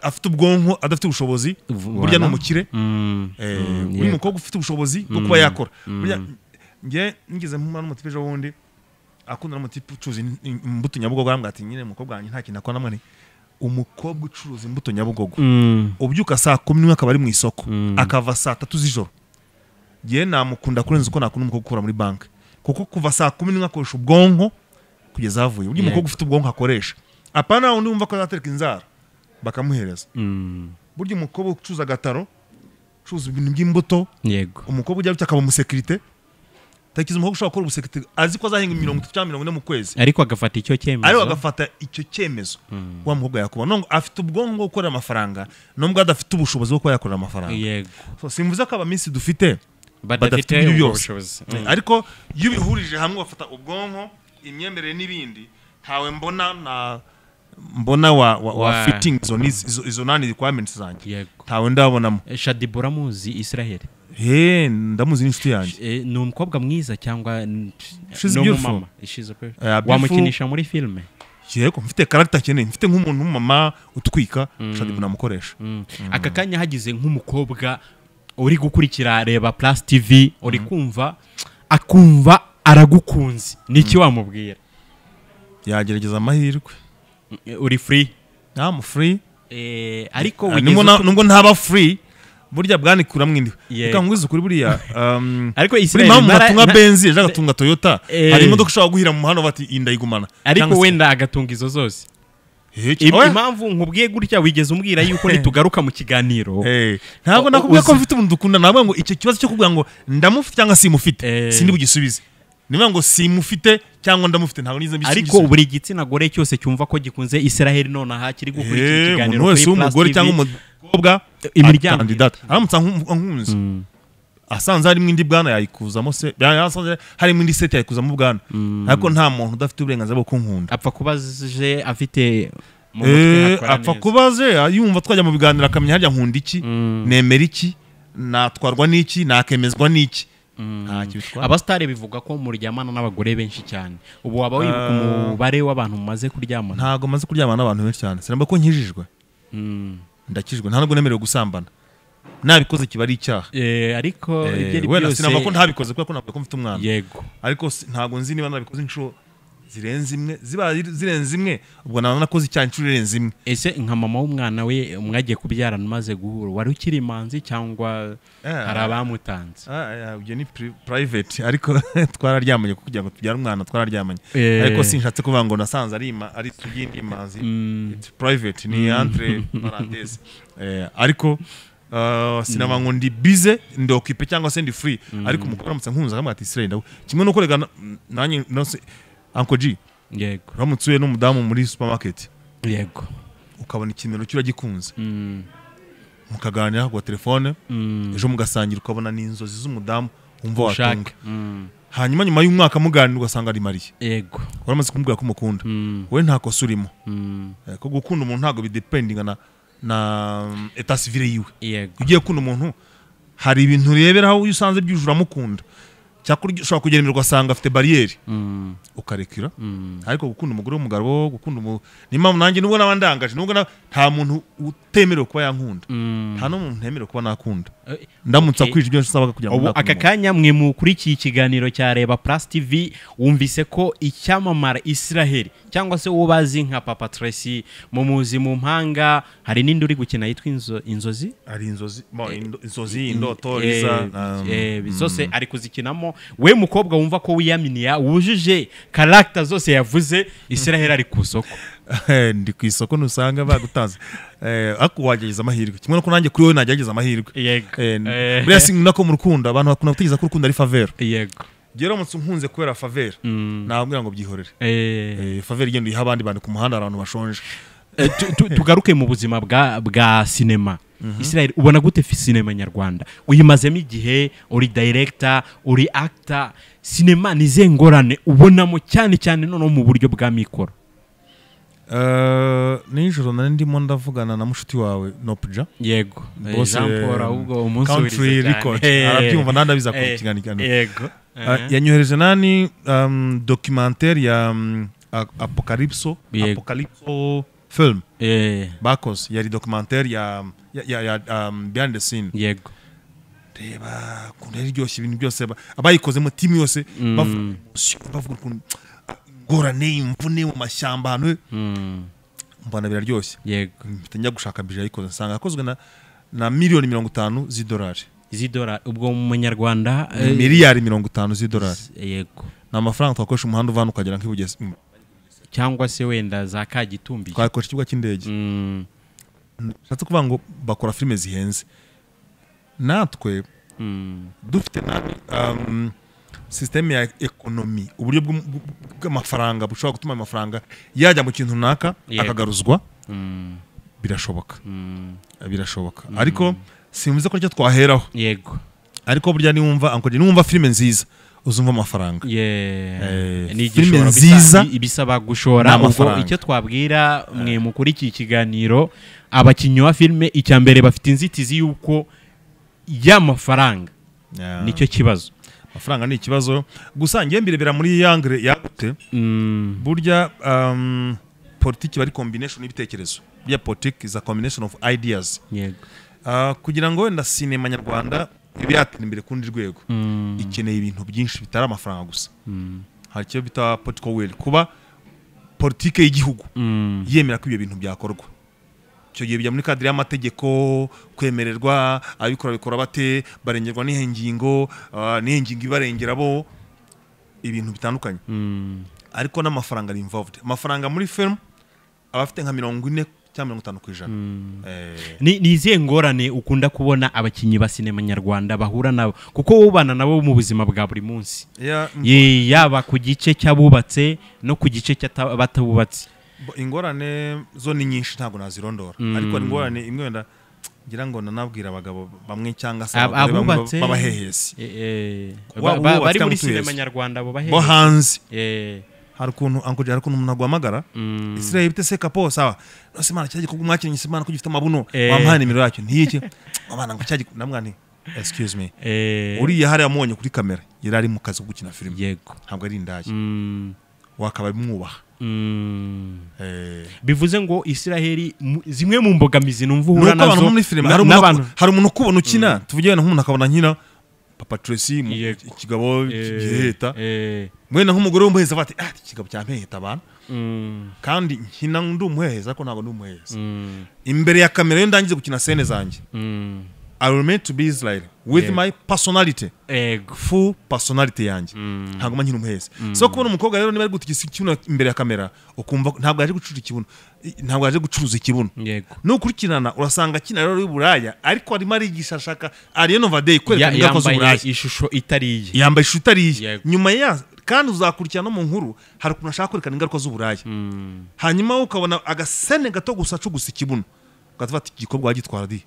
afite ubwonko adafite ubushobozi burya no mukire uyu mukobwa ufite ubushobozi bwo kuba yakora burya nge ngeze mu mwana mutipe wundi akunda n'umutipe ucuza imbuto Nyabugogo arambwira ati nyine mukobwa wanjye nta kintu akora namwe umukobwa ucuruza imbuto Nyabugogo ubyuka saa 10 akaba ari mu isoko akava saa 3 z'ijoro nge namukunda kurenza uko nakunda umukobwa ukora muri bank kuko kuva saa 10 akoresha ubwonko kugeza avuye uyu mukobwa ufite ubwonko akoresha apana undi wumva ko azatereka inzara bakamuhereza burya umukobwa ucuruza agataro ucuruza ibintu by'imbuto yego umukobwa ujya akaba umusekirite takiza umukobwa ushobora gukora ubusekirite azi ko azahinga 30 cyangwa 40 mu kwezi ariko agafata icyo cyemezo wa mukobwa yakuba nongo afite ubwonko bwo gukora amafaranga nubwo adafite ubushobozi bwo yakorera amafaranga yego so simvuze ko abamisi dufite badafite ubushobozi ariko iyo bihurije hamwe bafata ubwonko imyemerere n'ibindi ntawe mbona wa fitting izo nani requirements zanjye ntawe ndabonamo Shaddyboo ramuzi Israel ndamuzi n'inshuti yanjye ni umukobwa mwiza cyangwa n'umumama wamukinisha muri filme yego mfite character cyane mfite nk'umuntu w'umama utwika Shaddyboo namukoresha aka kanya hagize nk'umukobwa uri gukurikira Reba Plus TV uri akumva aragukunze niki wamubwira yagerageza amahirwe uri free I'm free ariko nubwo ntaba free burya bwanikura mwindi reka ngwize kuri buriya ariko Israel naratunga Benz ejo agatunga Toyota hari imodoka ushobora guhira mu hano bati indayigumana ariko wenda agatunga izo zose impamvu nkubwiye gutya wigeze umbwira yuko nitugaruka mu kiganiro ntabwo nakubwiye ko mfite umuntu dukunda nabwo ngo icyo kibazo cyo kuvuga ngo ndamufite cyangwa simufite sindi bugisubize niba ngo simufite cyangwa ndamufite ntabwo nize mbishije ariko buri gitsina gore cyose cyumva ko gikunze Israel none aha kiri gukurikira ikiganiro kuri Plus TV umugore cyangwa umukobwa imiryango candidate aramutsa nkunzi asanze harimo indi bwana yayikuzamo se yasanze harimo indi set yayikuzamo bwana ariko nta muntu udafite uburenganzira bwo kunkunda apfa kubaje afite apfa kubaje yumva twajya mu biganiro akamenya harya nkunda iki nemera iki natwarwa n'iki nakemezwa n'iki abasitari bivuga ko muryamana n'abagore benshi cyane ubu waba wibuka umubare w'abantu mumaze kuryamana ntago maze kuryamana n'abantu benshi cyane sinamba ko nkijijwe ndakijwe nta nubwo nemerewe gusambana nabikoze kiba ari icyaha ariko ibyo ari byose sinamba ko ntabikoze kuko nabwo ko mfite umwana yego ariko ntago nzi niba nabikoze inshuro zirenze imwe ubwo nakoze icyaha inshuro irenze imwe ese nka mama w'umwana we mwagiye kubyarana umaze guhura wari ukiri imanzi cyangwa hari abamutanze ibyo ni private ariko twararyamanye kugira ngo tubyare umwana twararyamanye ariko sinshatse kuvuga ngo nasanze ari tugindi imanzi it's private ni entre parenthèses ariko sinaba ngo ndi bize ndi occupé cyangwa se ndi free ariko umukobwa aramutse nkunze akamwata Israel ndawe kimwe no korega nanjye nose Uncle G yego ramutsuye n'umudamu muri supermarket yego ukabona ikimero cy'uragikunze mukaganira ku telefone ejo mugasangira ukabona n'inzozi z'umudamu umva watunga hanyuma nyuma y'umwaka muganira ugasanga ari mariye yego uramaze kumubwira ko umukunda wowe nta kosa urimo ko gukunda umuntu ntago bidependinga na etat civil yiwe yego ugiye gukunda umuntu hari ibintu ureberaho iyo usanze byujura mukunda cyakora ushobora kugendera ugasanga afite barriere ukarekira ariko gukunda umugore w'umugabo gukunda n'impamvu nanjye nubwo nabandangaje nubwo nta muntu utemerewe kuba yankunda nta n'umuntu ntemerewe kuba nakunda ndamutse akwije ibyo nsabaga kugira ngo aka kanya mwe mukurikiye ikiganiro cya Reba Plus TV wumvise ko icyamamara Israel cyangwa se uwo bazi nka Papa TRECY muzi mu mpanga hari n'indi uri gukina yitwa inzozi ari inzozi indoto riza zose ari kuzikinamo we mukobwa wumva ko wiyaminiya wujuje character zose yavuze Israel ari ku soko ndi ku isoko nusanga bagutanze ako wageza amahirwe kimwe no nanjye kuri wowe najyageza amahirwe yego buriya singa ko mu rukundo abantu bakunda gutegeza ko urukundo ari faveur yego gero mutse nkunze kubera faveur nabwira ngo byihorere faveur igenda iha abandi bantu ku muhanda abantu bashonje tugaruke mu buzima bwa cinema Israel ubona gute cinema nyarwanda uyimazemo igihe uri director uri actor cinema nizengorane ubonamo cyane cyane none mu buryo bwa mikoro nijoro nari ndimo ndavugana na mushuti wawe Nopja yego Jean Paul ahubwo umunsi country record arabyumva nandabiza ku kiganiro yego yanyohereje nani documentaire ya Apocalypso film bakoze yari documentaire ya behind the scene yego reba kuntu iryoshye ibintu byose abayikozemo team yose bavuga ukuntu ngorane imvune mu mashyamba hano mbona biraryoshye yego njya gushaka bije yayikoze nsanga yakozwe na miliyoni 50 z'idolari ubwo mu munyarwanda miliyari 50 z'idolari yego na amafaranga twakoresha umuhanda uvana ukagera nk'ibugeze cyangwa se wenda za Kagitumbi twakoresha ikibuga cy'indege nshatse kuvuga ngo bakora filime zihenze natwe dufite system ya economy uburyo bw'amafaranga bushobora gutuma amafaranga yajya mu kintu runaka akagaruzwa birashoboka ariko simvuze ko cyo twaheraho yego ariko burya niwumva filime nziza uzumva amafaranga ni filime nziza ibisaba gushora ubwo icyo twabwira mwe mukurikiye ikiganiro abakinnyi wa filime icya mbere bafite inzitizi yuko y'amafaranga nicyo kibazo amafaranga ni ikibazo gusa ngiye mbirebera muri yangre yagute burya politiki bari combination y'ibitekerezo bya politiki is a combination of ideas yego kugira ngo wenda sinema nyarwanda ibyatera imbere kundi rwego ikeneye ibintu byinshi bitari amafaranga gusa hari cyo bita political will kuba politiki y'igihugu yemera ko ibyo bintu byakorwa cyo gihe bijya muri kadire y'amategeko kwemererwa abikora bikora bate barengerwa n'ihengingo ibarengera bo ibintu bitandukanye ariko n'amafaranga ari involved amafaranga muri film abafite nka 40 cyangwa 50%. Ni izihe ngorane ukunda kubona abakinnyi ba sinema nyarwanda bahura nabo kuko ubana nabo mu buzima bwa buri munsi yaba ku gice cy'abubatse no ku gice cy'abatabubatse ingorane zo ni nyinshi ntago nazirondora ariko ingorane imwe wenda ngira ngo nanabwira abagabo bamwe cyangwa se abubatse babahehesi bari muri sinema nyarwanda bo hanze hari ukuntu umuntu agwamagara Israel bite se kapo sawa nose mana cyaje ko mwakinnye Imana ko gifite amabuno wampaye nimero yacyo ntiyiki abana ngo cyaje namwani excuse me uriya hari amonye kuri kamera yari mu kazi ko gukina film yego ntabwo ari indaya wakaba mwubaha bivuze ngo Israel zimwe mu mbogamizi numva uhura nazo hari umuntu kubona ukina tuvugene nk'umuntu akabona nkina Papa TRECY ikigabo giheta mwena nk'umugore w'umuheza bati ikigabo cyampeheta abantu kandi nkina ndumuheza ko ntabwo ndumuheza imbere ya kamera yo ndangize gukina scene zanjye I will meant to be Israel with my personality full personality yanjye ntabwo nkina umuheza so kubona umukobwa rero niba ari gutigisa ikibuno imbere ya kamera ukumva ntabwo yaje gucuruza ikibuno ntabwo yaje gucuruza ikibuno nukurikirana urasanga kina rero y'uburaya ariko arimo arigisha shaka ari no vade kwereka ingaruka z'uburaya ishusho itariye yambaye ishusho itariye nyuma ya kandi uzakurikirana mu nkuru hari ukuntu ashaka kwerekana ingaruka z'uburaya hanyuma ukabona agasene gato gusa cugusa ikibuno gatafata igikobwa wagitwara di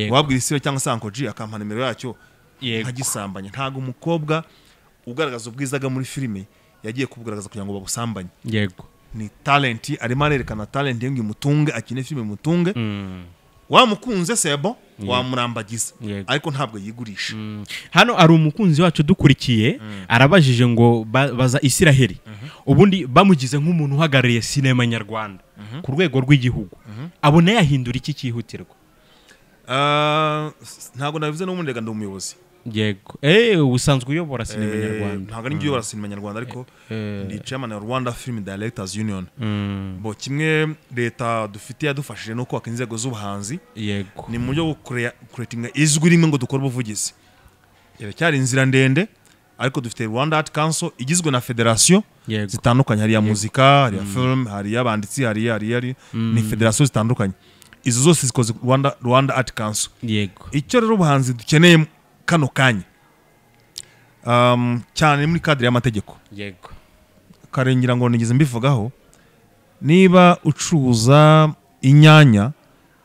wabwira Israel cyangwa se Ankoji akampa nimero yacyo nkagisambanya ntago umukobwa ugaragaza ubwiza bwa muri filime yagiye kubugaragaza kugira ngo babusambanye yego ni talent arimo arerekana talent yengi mutunge akine filime mutunge wamukunze sebo wamurambagiza ariko ntabwo yigurisha hano ari umukunzi wacu dukurikiye arabajije ngo baza Isiraheli ubundi bamugize nk'umuntu uhagarariye sinema nyarwanda ku rwego rw'igihugu abone yahindura iki cyihutirwa ntabwo nabivuze n'ubundi rega ndi umuyobozi yego usanzwe uyobora sinema nyarwanda ntabwo ari njye uyobora sinema nyarwanda ariko ndi chairman ya Rwanda Film Directors Union bo kimwe leta dufite yadufashije no kubaka inzego z'ubuhanzi yego ni mu buryo creating ijwi rimwe ngo dukore ubuvugizi cyari inzira ndende ariko dufite Rwanda Art Council igizwe na federation zitandukanye hari ya muzika hari ya film hari ya banditsi hari ni federation zitandukanye izo zose zikoze Rwanda Art Council yego icyo rero ubuhanzi dukeneye kano kanya cyane muri cadre y'amategeko yego karengera ngo nigeze mbivugaho niba ucuruza inyanya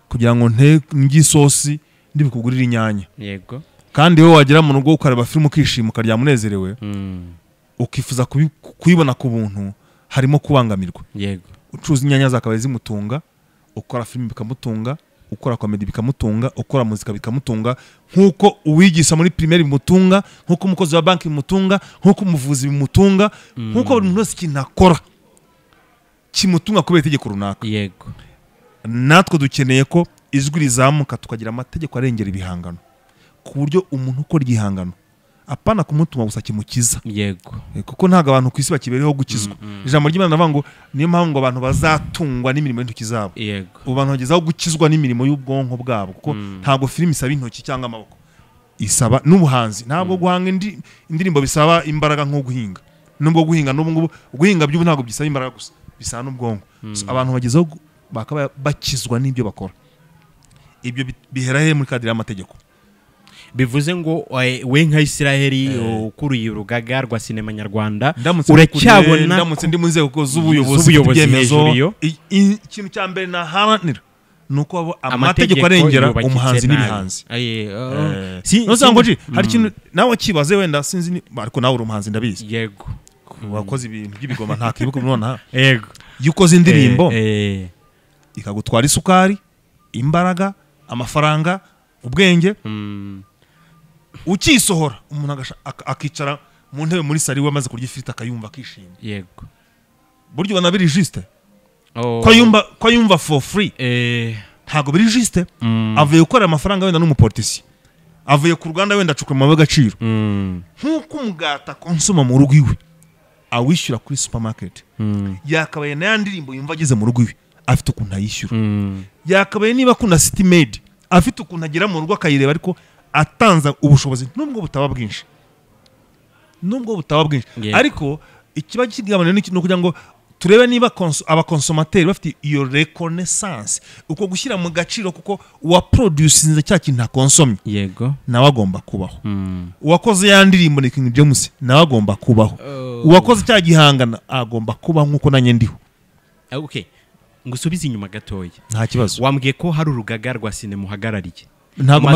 kugira ngo ngisosi ndibikugurira inyanya yego kandi wowe wagera mu rugo ukareba film ukishima ukarya munezerewe ukifuza kuyibona ku buntu harimo kubangamirwa yego ucuruza inyanya zakabaye zimutunga ukora film bikamutunga ukora comedy bikamutunga ukora muzika bikamutunga nkuko uwigisha muri primaire bimutunga nkuko umukozi wa banki bimutunga nkuko umuvuzi bimutunga nkuko buri wese kinakora kimutunga kubera itegeko runaka yego natwe dukeneye ko ijwi rizamuka tukagira amategeko arengera ibihangano ku buryo umuntu ukora igihangano apana kumutuma gusa kimukiza yego kuko ntago abantu ku isi bakibereho gukizwa ijambo ry'Imana navuga ngo niyo mpamvu abantu bazatungwa n'imirimo y'intoki zabo yego ubantu bagezaho gukizwa n'imirimo y'ubwonko bwabo kuko ntago film isaba intoki cyangwa amaboko isaba n'ubuhanzi ntabwo guhanga indirimbo bisaba imbaraga nko guhinga nubwo guhinga n'ubu guhinga by'ubu ntago bisaba imbaraga gusa bisaba n'ubwonko abantu bagezaho bakaba bakizwa n'ibyo bakora ibyo bihera he muri kadiri y'amategeko bivuze ngo we nka Isiraheli ukuruye urugaga rwa sinema nyarwanda uracyabona ndamutse ndi mu nzego z'ubuyobozi bw'ibyemezo ikintu cya mbere naharanira nuko amategeko arengera umuhanzi n'ibihanzi nosangoji hari ikintu nawe kibaze wenda sinzi ariko nawe uri umuhanzi ndabizi yego wakoze ibintu by'ibigoma nta kibuka none yego yukoze indirimbo ikagutwara isukari imbaraga amafaranga ubwenge ukisohora umuntu akicara mu ntebe muri sari we amaze kurya ifiriti akayumva akishimye yego buryo ubona biri juste ko yumva for free ntago biri juste avuye gukora amafaranga wenda n'umupolitisi avuye ku ruganda wenda acukura mu bagaciro nkuko umugata konsoma mu rugo iwe awishyura kuri supermarket yakabaye na yandirimbo yumva ageze mu rugo iwe afite ukuntu ayishyura yakabaye niba kuna city made afite ukuntu agera mu rugo akayireba ariko atanza ubushobozi nubwo butaba bwinshi ariko ikiba kigabana no kugira ngo turebe niba abakonsomateri bafite iyo reconnaissance uko gushyira mu gaciro kuko uwa producinze cya kintu akonsomye yego nawe agomba kubaho uwakoze ya ndirimbo ni King James nawe agomba kubaho uwakoze cya gihangana agomba kubaho nkuko nanye ndiho okay ngusubize inyuma gatoya nta kibazo wambwiye ko hari urugaga rwa sinema uhagarariye ntago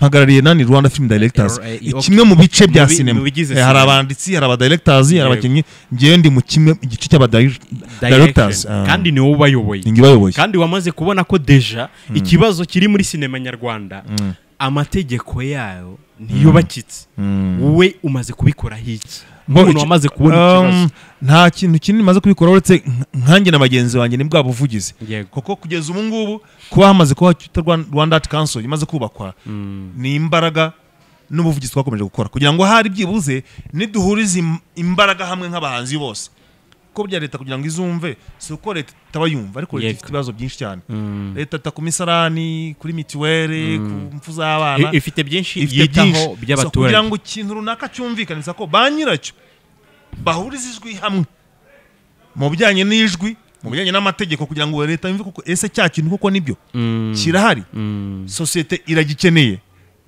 mpagarariye nani Rwanda Film Directors kimwe mu bice bya sinema hari abanditsi hari abadirectors hari abakinnyi ngiye ndi mu kimwe igice cy'abadirectors kandi ni wowe ubayoboye kandi wamaze kubona ko deja ikibazo kiri muri sinema nyarwanda amategeko yayo ntiyubakitse wowe umaze kubikora hiki umuntu wamaze kubona ikibazo nta kintu kinini maze kubikora uretse nkanjye na bagenzi banjye ni bwa buvugizi kuko kugeza ubu ngubu kuba hamaze kuba Rwanda Art Council imaze kubakwa ni imbaraga n'ubuvugizi twakomeje gukora kugira ngo hari byibuze niduhurize imbaraga hamwe nk'abahanzi bose ko bya leta kugira ngo izumve si uko leta itaba yumva ariko leta ifite ibibazo byinshi cyane leta takumisarani kuri mituweli ku mfu z'abana ifite byinshi yitaho by'abaturage kugira ngo ikintu runaka cyumvikanisa ko ba nyiracyo bahuriza ijwi hamwe mu bijyanye n'ijwi mu bijyanye n'amategeko kugira ngo leta yumve kuko ese cya kintu kuko nibyo kirahari sosiyete iragikeneye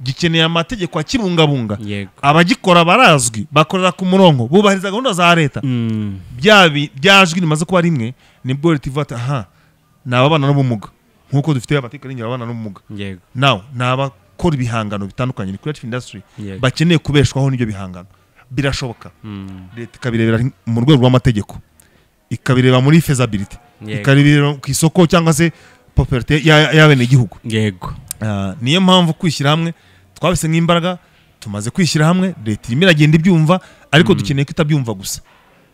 gikeneye amategeko akibungabunga abagikora barazwi bakorera ku murongo bubahiriza gahunda za leta byajwi nimaze kuba rimwe nibwo leta ivata aha nababana n'ubumuga nkuko dufite amategeko arengera abana n'ubumuga nawe nabakora ibihangano bitandukanye ni creative industry bakeneye kubeshwaho n'ibyo bihangano birashoboka leta ikabirebera mu rwego rw'amategeko ikabireba muri feasibility ikabireba ku isoko cyangwa se popularité y'abene igihugu yego niyo mpamvu kwishyira hamwe twabise nk'imbaraga tumaze kwishyira hamwe leta irimo iragenda ibyumva ariko dukeneye ko itabyumva gusa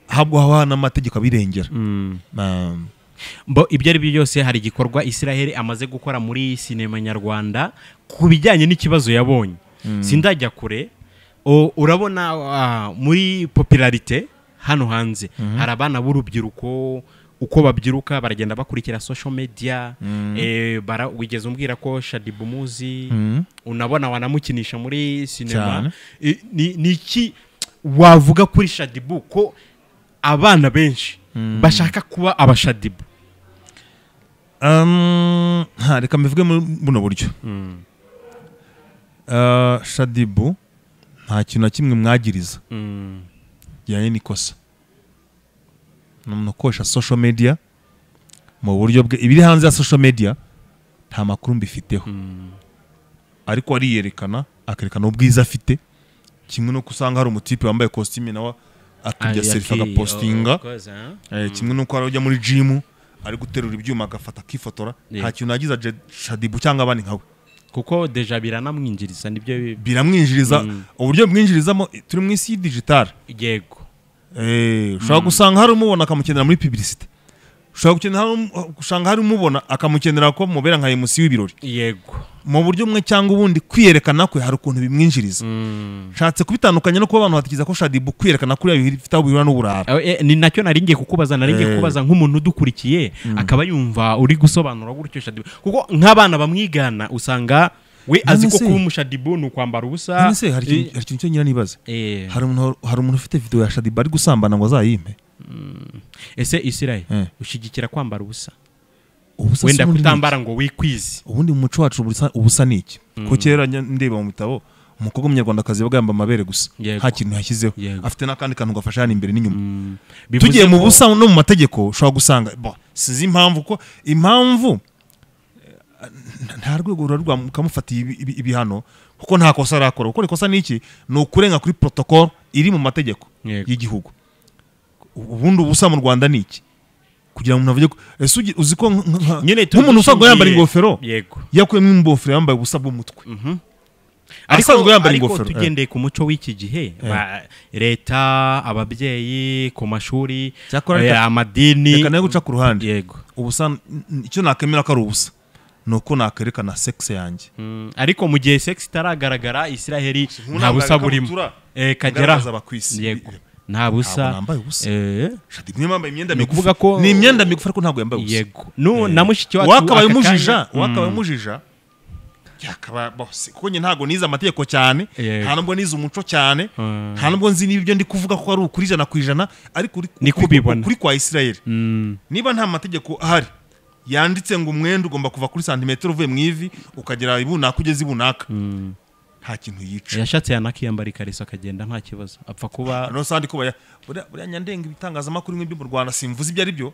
ahubwo haba n'amategeko abirengera Mbo ibyo ari byo byose hari igikorwa Israel amaze gukora muri sinema nyarwanda ku bijyanye n'ikibazo yabonye sindajya kure urabona muri popularité hano hanze hari abana b'urubyiruko uko babyiruka baragenda bakurikira social media wigeze umbwira ko Shaddyboo muzi unabona wanamukinisha muri sinema ni iki wavuga kuri Shaddyboo ko abana benshi bashaka kuba aba Shaddyboo reka mbivuge muri buno buryo Shaddyboo nta kintu na kimwe mwagiriza kijyanye n'ikosa nukoresha social media mu buryo bwe ibiri hanze ya social media nta makuru mbifiteho ariko ariyerekana akerekana ubwiza afite kimwe no kusanga hari umutipe wambaye costume nawe akijya selfie agapostinga kimwe no ko arajya muri gym ari guterura ibyuma agafata akifotora nta kintu nagiza Shaddyboo cyangwa abandi nkawe kuko deja biranamwinjiriza nibyo biramwinjiriza uburyo bwinjirizamo turi mu isi digital yego ushobora gusanga hari umubona akamukenera muri publicity ushobora gusanga hari umubona akamukenera ko mubera nka MC w'ibirori yego mu buryo umwe cyangwa ubundi kwiyerekana kwe hari ukuntu bimwinjiriza nshatse kubitandukanya no kuba abantu batikiza ko Shaddyboo kwiyerekana kuri bifite aho bihura n'uburara ni nacyo naringiye kukubaza nk'umuntu udukurikiye akaba yumva uri gusobanura gutyo Shaddyboo kuko nk'abana bamwigana usanga we azi ko kuba umushaddyboo ni ukwambara ubusa nese hari ikintu cyo nyira nibaza hari umuntu ufite video ya Shaddyboo ari gusambana ngo azayimpe ese Israel ushigikira kwambara ubusa wenda kutambara ngo wikwize ubundi mu muco wacu ubusa niki ko kera ndeba mu bitabo umukobwa w'umunyarwandakazi yabaga yamba amabere gusa nta kintu yashyizeho afite n'akandi kantu gafasha hano imbere n'inyuma tugiye mu busa no mu mategeko ushobora gusanga sizi impamvu ko impamvu nta rwego rukamufatiye ibihano kuko nta kosa arakora kuko ikosa niki ni ukurenga kuri protocol iri mu mategeko y'igihugu ubundi ubusa mu Rwanda niki kugira ngo umuntu avuge uzi ko nk'umuntu usanga yambara ingofero yakuyemo ingofero yambaye ubusa bw'umutwe ariko tugendeye ku muco w'iki gihe leta ababyeyi ku mashuri amadini reka nayo guca ku ruhande yego ubusa icyo nakemera ko ari ubusa nuko nakerekana sex yanjye ariko mu gihe sex itaragaragara Israel nta busa burimo kagera yego nta busa Shaddyboo yambaye imyenda migufi ni imyenda migufi ariko ntabwo yambaye ubusa yego na mushiki wacu wakabaye umujija yakaba bose kuko nyine ntago niza amategeko cyane nta nubwo niza umuco cyane nta nubwo nzi n'ibyo ndi kuvuga ko ari ukuri 100% ariko kuri kwa Israel niba nta mategeko ahari yanditse ngo umwenda ugomba kuva kuri santimetero uvuye mu ivi ukagera ibunaka ugeze ibunaka nta kintu yica yashatse yanakiyambara ikariso akagenda nta kibazo apfa kuba no sandi kuba buriya nyandenga ibitangazamakuru nk'ibyo mu Rwanda simvuze ibyo ari byo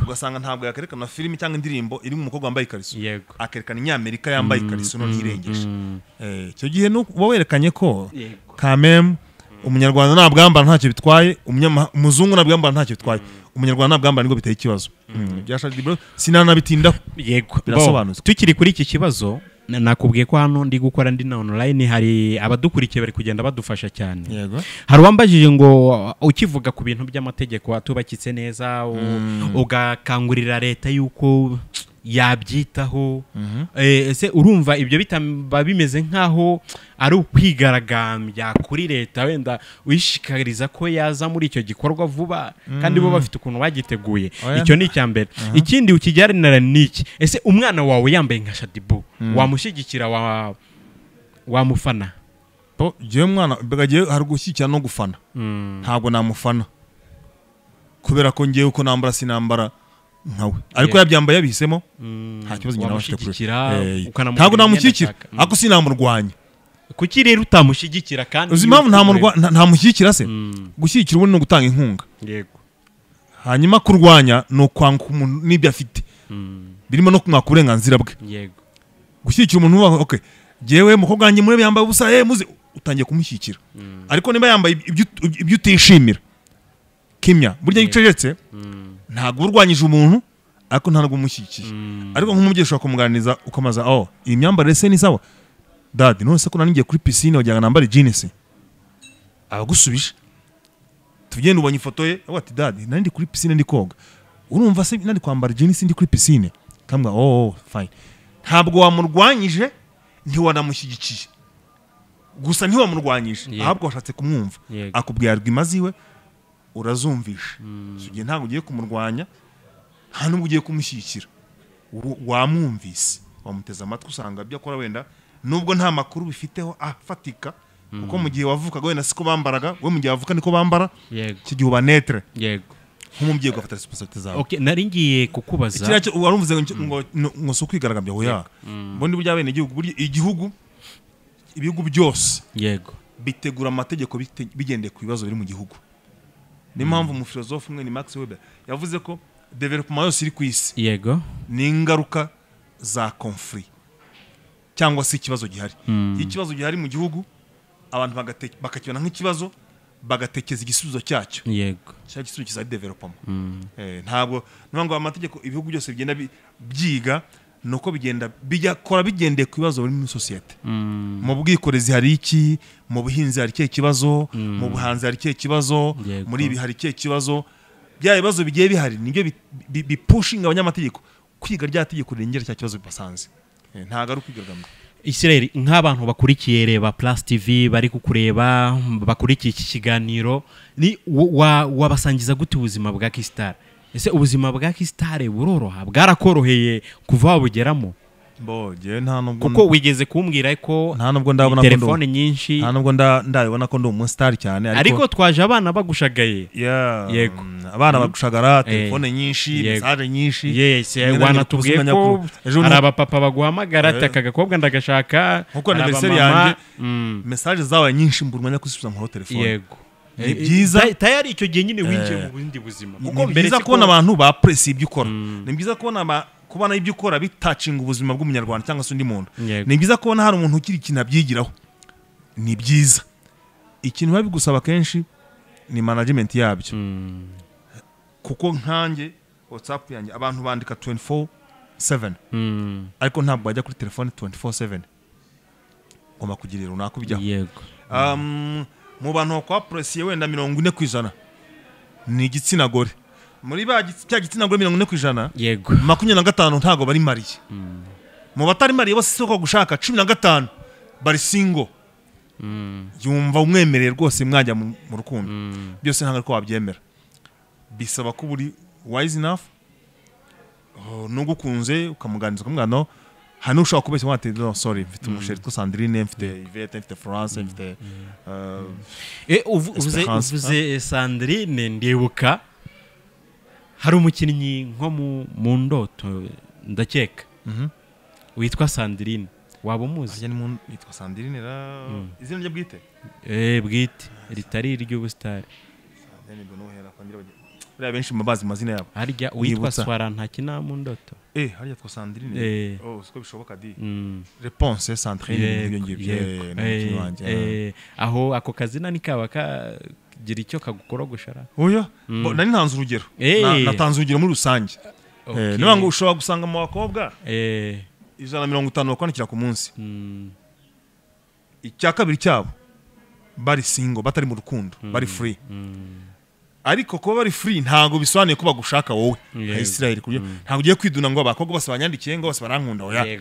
ugasanga ntabwo yakerekana filimi cyangwa indirimbo iri mu mukobwa wambaye ikariso akerekana inyamerika yambaye ikariso none irengeje icyo gihe uba werekanye ko kamem umunyarwanda ntabwambara ntacyo bitwaye umuzungu ntabwambara ntacyo bitwaye umunyarwanda ntabwambara nibwo biteye ikibazo bya Shaddyboo sinanabitindaho yego birasobanutse tukiri kuri iki kibazo nakubwiye ko hano ndi gukora ndi na online hari abadukurikiye bari kugenda badufasha cyane hari wambajije ngo ukivuga ku bintu by'amategeko atubakitse neza ugakangurira leta yuko yabyitaho ese urumva ibyo bitamba bimeze nkaho ari ukwigaragambya kuri leta wenda wishikariza ko yaza muri icyo gikorwa vuba kandi bo bafite ukuntu bagiteguye icyo ni icyambere ikindi ukijyaranira niki ese umwana wawe yambaye nka Shaddyboo wamushyigikira wamufana je mwana begagiye hari gushyikira no gufana ntabwo namufana kubera ko ngiye uko nambara sinambara nkawe ariko yabyambaye yabihisemo nta kibazo nyina washyigikira ntabwo namushyigikira ako sinamurwanya kuki rero utamushyigikira kandi uzi impamvu nta mushyigikira se gushyigikira ubundi no gutanga inkunga yego hanyuma kurwanya no kwanga umuntu n'ibyo afite birimo no kumwaka uburenganzira bwe yego gushyigikira umuntu okay jewe mukobwa wanjye murebe yambaye ubusa muze utangiye kumushyikira ariko niba yambaye ibyo utishimira kimya burya yicecetse ntabwo urwanyije umuntu ariko ntabwo umushyikiye ariko nk'umubyeyi ushobora kumuganiriza ukamaza iyi myambarire se ni sawa dadi none se ko nanjye kuri piscine wajyaga nambara jeans abagusubije tugenda ubonye ifoto ye ati dadi nari ndi kuri piscine ndi koga urumva se nari kwambara jeans ndi kuri piscine kambwa fine ntabwo wamurwanyije ntiwanamushyigikiye gusa ntiwamurwanyije ahubwo washatse kumwumva akubwira rwima ziwe urazumvisha igihe ntabwo ugiye kumurwanya nta nubwo ugiye kumushyigikira wamwumvise wamuteze amatwi usanga ibyo akora wenda nubwo nta makuru bifiteho afatika kuko mu gihe wavukaga wenda siko bambaraga we mu gihe wavuka niko bambara iki gihe uba netre nk'umubyeyi ugafata responsibility zawe nari ngiye kukubaza warumvuze ngo si ukwigaragambya hoya mbundi burya bene igihugu burya igihugu ibihugu byose bitegura amategeko bigendeye ku bibazo biri mu gihugu niyo mpamvu umufilozofe umwe ni Max Weber yavuze ko development yose iri ku isi ni ingaruka za conflit cyangwa se ikibazo gihari ikibazo gihari mu gihugu abantu bakakibona nk'ikibazo bagatekeza igisubizo cyacyo cya gisubizo kiza development ntabwo ngo amategeko ibihugu byose bigenda byiga nuko bigenda bijya bigendeye ku bibazo biri muri societe mu bwikorezi hari iki mu buhinzi hari ikibazo mu buhanzi hari ikibazo muri ibi hari ikibazo bya bibazo bigiye bihari nibyo bipushinga abanyamategeko kwiga rya tegeko rirengera cya kibazo bibasanze ntago ari ukwigaragambya Israel nk'abantu bakurikiye Reba Plus TV bari kukureba bakurikiye iki kiganiro ni wabasangiza gute ubuzima bwa Kistar ese ubuzima bwa Kistar buroroha bwarakoroheye kuva wabugeramo kuko wigeze kumbwira ko nta nubwo ndabona telefone nyinshi nta nubwo ndabibona ko ndi umustar cyane ariko twaje abana bagushagaye yego abana bagushagara telefone nyinshi message nyinshi wanatubwiye ko hari abapapa baguhamagara ati aka gakobwa ndagashaka nkuko anniversaire yanjye message zawe nyinshi mburumanya kwisubiza mu telefone yego ni byiza tayari icyo gihe nyine winjiye mu bundi buzima kuko mbere se kubona abantu ba press ibyo ukora ni byiza kubona ibyo ukora bitacinga ubuzima bw'umunyarwanda cyangwa se undi muntu ni byiza kubona hari umuntu ukiri ikintu abyigiraho ni byiza ikintu biba bigusaba kenshi ni management yabyo kuko nkanjye WhatsApp yanjye abantu bandika 24/7 ariko ntabwo bajya kuri telefone 24/7 ngomba kugira runaka ubijyaho mu bantu kwa pressiye wenda 40% ni igitsina gore muri cya gitsina gore 40% yego 25 ntago bari mariye mu batari mariye bose soko gushaka 15 bari single yumva umwemereye rwose mwajya mu rukundo byose ntabwo ko wabyemera bisaba ko buri wise enough nugukunze ukamuganiriza kumwana hano ushaka kubeshya wate no sorry mfite umusheri ko Sandrine mfite Ivete mfite France mfite uvuze Sandrine ndibuka hari umukinnyi nko mu ndoto ndakeka witwa Sandrine waba umuzi yitwa Sandrine izina rye bwite bwite ritari iry'ubustari buriya benshi mubazi amazina yabo harya witwa Swara ntakina mu ndoto harya twa Sandrine siko bishoboka di réponse Sandrine ibyo ngibyo aho ako kazina ni kaba kagira icyo kagukora gushara oya nari ntanze urugero natanze urugero muri rusange niba ngo ushobora gusanga mu bakobwa 150 bakwandikira ku munsi icya kabiri cyabo bari single batari mu rukundo bari free ariko kuba bari free ntago bisobanuye ko bagushaka wowe Israel kubyo ntago ugiye kwiduna ngo abakobwa bose banyandikiye ngo bose barankunda oya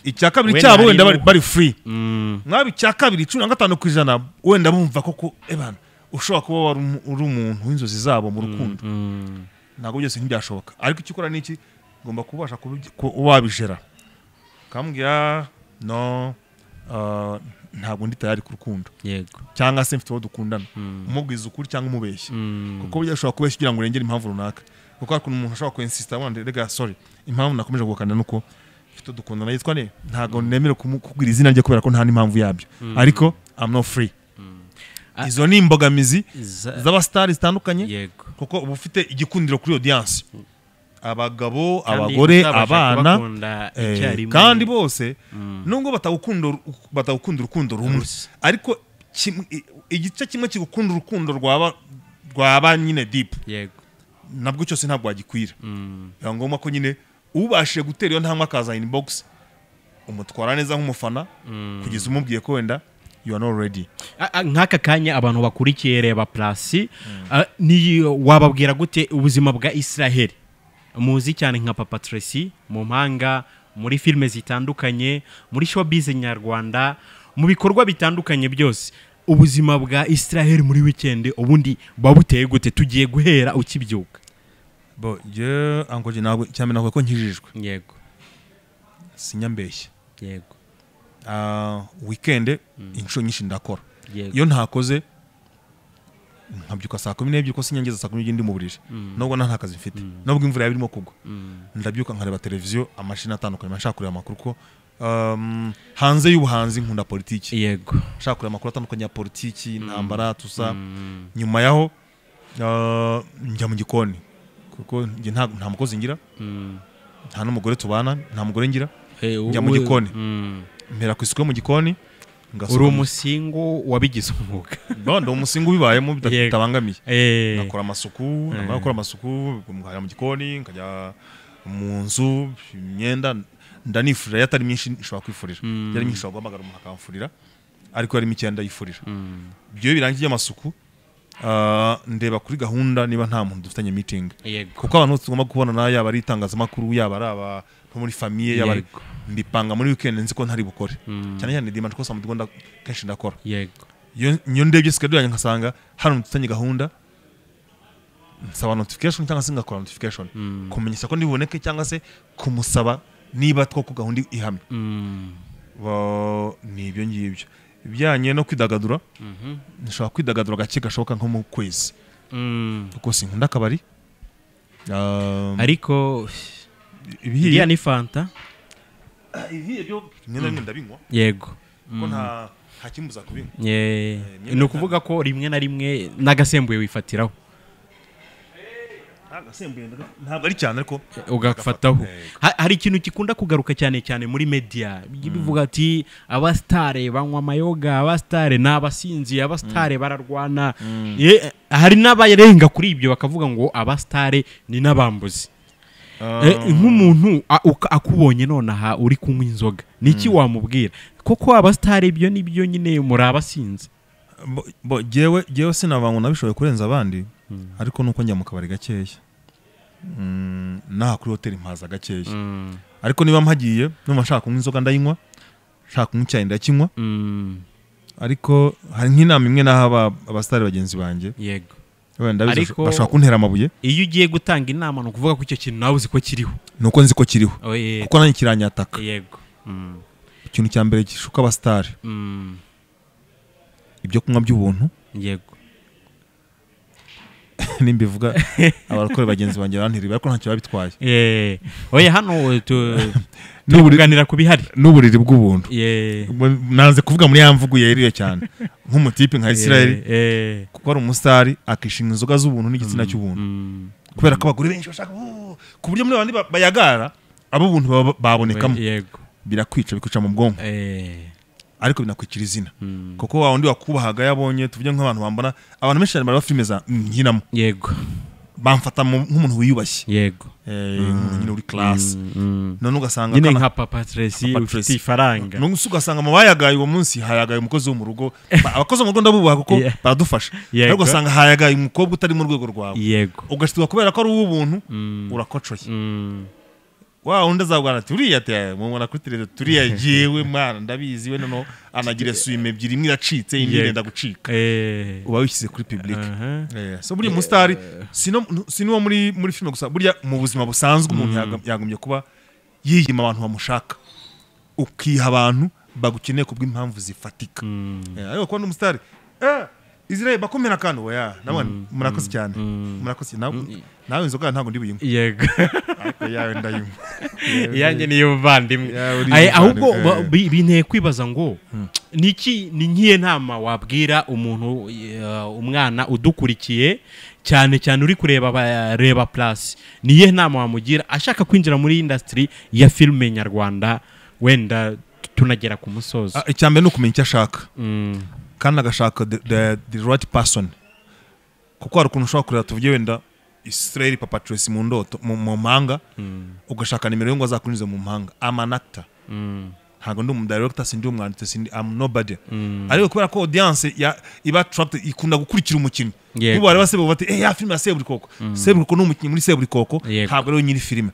icya kabiri cyabo wenda bari free mwabi icya kabiri 15% wenda bumva koko ebana ushobora kuba uri umuntu w'inzozi zabo mu rukundo ntago byose ntibyashoboka ariko icyo ukora niki ngomba kubasha wabijera kambwira no ntabwo ndi tayari ku rukundo yego cyangwa se mfite uwo dukundana umubwiza ukuri cyangwa umubeshya kuko burya ushobora kubeshya kugira ngo urengere impamvu runaka kuko hari umuntu ushobora kuinsista wanda rega sorry impamvu nakomeje gukanda nuko mfite dukundana yitwa ne ntabwo nemere kubwira izina rye kubera ko nta n'impamvu yabyo ariko I'm not free izo ni imbogamizi z'abastari zitandukanye kuko uba ufite igikundiro kuri audience abagabo abagore abana kandi bose nubwo batagukunda urukundo rumwe ariko igice kimwe kigukunda urukundo rwaba nyine deep nabwo cyose ntabwo wagikwira biba ngombwa ko nyine ubashije gutera iyo ntambwe akaza inbox umutwara neza nk'umufana kugeza umubwiye ko wenda you are not ready. Nk'aka kanya abantu bakurikiye Reba Plus ni wababwira gute ubuzima bwa Israel muzi cyane nka Papa TRECY mu mpanga muri filme zitandukanye muri showbiz nyarwanda mu bikorwa bitandukanye byose ubuzima bwa Israel muri weekend ubundi babuteye gute tugiye guhera ukibyuka bo je angoje ntabwo cyane nako nkijijwe yego sinyambeshye yego weekend inshuro nyinshi ndakora iyo ntakoze nkabyuka saa 12 ko sinyangeza saa 12 ndi mu buriri nubwo nta kazi mfite nubwo imvura yabirimo kugwa ndabyuka nkareba televiziyo amashini atandukanye mashaka kureba amakuru ko hanze y'ubuhanzi nkunda politiki yego shaka kureba amakuru atandukanye ya politiki intambara tusa nyuma yaho njya mu gikoni kuko nge nta mukozi ngira nta n'umugore tubana nta mugore ngira njya mu gikoni mpera ku isuku yo mu gikoni uri umusingo wabigize umwuga ndo umusingo bibayemo bitabangamiye nakora amasuku namara gukora amasuku ngahera mu gikoni nkajya mu nzu imyenda ndanifurira yatari myinshi nshobora kwifurira yari myinshi nshobora guhamagara umuntu akamfurira ariko yari mike ndayifurira byo birangiye amasuku ndeba kuri gahunda niba nta muntu dufitanye meeting kuko abantu tugomba kubona yaba ari itangazamakuru yaba ari aba muri famille yaba mbipanga muri weekend nzi ko ntari bukore cyane cyane dimanche ko samudigonda kenshi ndakora yego iyo ndebye schedule yanjye nkasanga hano dufitanye gahunda nsaba notification cyangwa se ngakora notification kumenyesha ko ndiboneke cyangwa se kumusaba niba two ku gahunda ihamye ni ibyo ngibyo ibyanye no kwidagadura nshobora kwidagadura gake gashoboka nko mu kwezi kuko sinkunda akabari ariko ibihiye ni fanta ibihiye byo nyine ndabinywa yego kuko nta kimbuza kubinywa ni ukuvuga ko rimwe na rimwe n'agasembuye wifatiraho ntabwo ari cyane ariko ugafataho hari ikintu gikunda kugaruka cyane cyane muri media bivuga ati abastare banywa amayoga abastare n'abasinzi abastare bararwana hari n'abarenga kuri ibyo bakavuga ngo abastare ni n'abambuzi nk'umuntu akubonye nonaha uri kunywa inzoga niki wamubwira koko abastare ibyo nibyo nyine muri abasinzi jewe sinabanga nabishoboye kurenza abandi ariko nuko njya mu kabari gakeya naha kuri hoteli mpaza gakeya ariko niba mpagiye numva nshaka kunywa inzoga ndayinywa nshaka kunywa icyayi ndakinywa ariko hari nk'inama imwe naha abastari bagenzi banjye yego wenda bashaka kuntera amabuye iyo ugiye gutanga inama no kuvuga ko icyo kintu nawe uzi ko kiriho nuko nzi ko kiriho kuko nanjye kiranyataka yego ikintu cya mbere gishuka abastari ibyo kunywa by'ubuntu yego nimbivuga abarakore bagenzi banjye bantiriwe ariko ntacyo babitwaye oya hano tuganira ku bihari n'uburiri bw'ubuntu nanze kuvuga muri yamvugu yeriye cyane nk'umutipe nka Israel kuko ari umustar akishinga inzoga z'ubuntu n'igitsina cy'ubuntu kubera ko abagore benshi bashaka ku buryo muri abandi bayagara abo buntu babonekamo birakwica bikuca mu bwonko ariko binakwikira izina kuko wa wundi wakubahaga yabonye tuvuge nk'abantu bambana abantu benshi cyane bari filime za nkinamo yego bamfata nk'umuntu wiyubashye yego nyine uri class none ugasanga nyine nka Papa TRECY ufite ifaranga none ugasanga mu bayagaye uwo munsi hayagaye umukozi wo mu rugo abakozi mu rugo ndabubaha kuko baradufasha ariko ugasanga hayagaye umukobwa utari mu rwego rwawe yego ugashitwa kubera ko ari ubuntu urakocoye wa undi azabwana ati uriya ate mubona kuri televiziyo turiya jewe mwana ndabizi we noneho anagira swime ebyiri imwe iracitse indi irenda gucika uba wishyize kuri public so buri mustari sino muri filime gusa burya mu buzima busanzwe umuntu yagombye kuba yiyima abantu bamushaka ukiha abantu bagukeneye kubw'impamvu zifatika ariko kubona umustari Israel bakomera kandi oya nabone murakoze cyane murakoze nawe inzoga ntago ndi buyinywe yego ariko yawe ndayinywa yanjye niyo bavandimwe ahubwo binteye kwibaza ngo niki ni nkiye ntama wabwira umuntu umwana udukurikiye cyane cyane uri kureba Reba Plus niye nama wamugira ashaka kwinjira muri industry ya filme nyarwanda wenda tunagera ku musozo icyambe no kumenya icyo ashaka kandi agashaka the right person kuko hari ukuntu ushobora kureba tuvuge wenda Israel Papa TRECY mu ndoto mu mpanga ugashaka nimero yo ngo azakunyuze mu mpanga amanactor ntago ndi umudirector sindi umwanditsi sindi am nobody ariko kubera ko audience iba trapped ikunda gukurikira umukino kuko bari basebe bati ya film ya Seburikoko Seburikoko n'umukinnyi muri Seburikoko ntabwo rero nyiri filime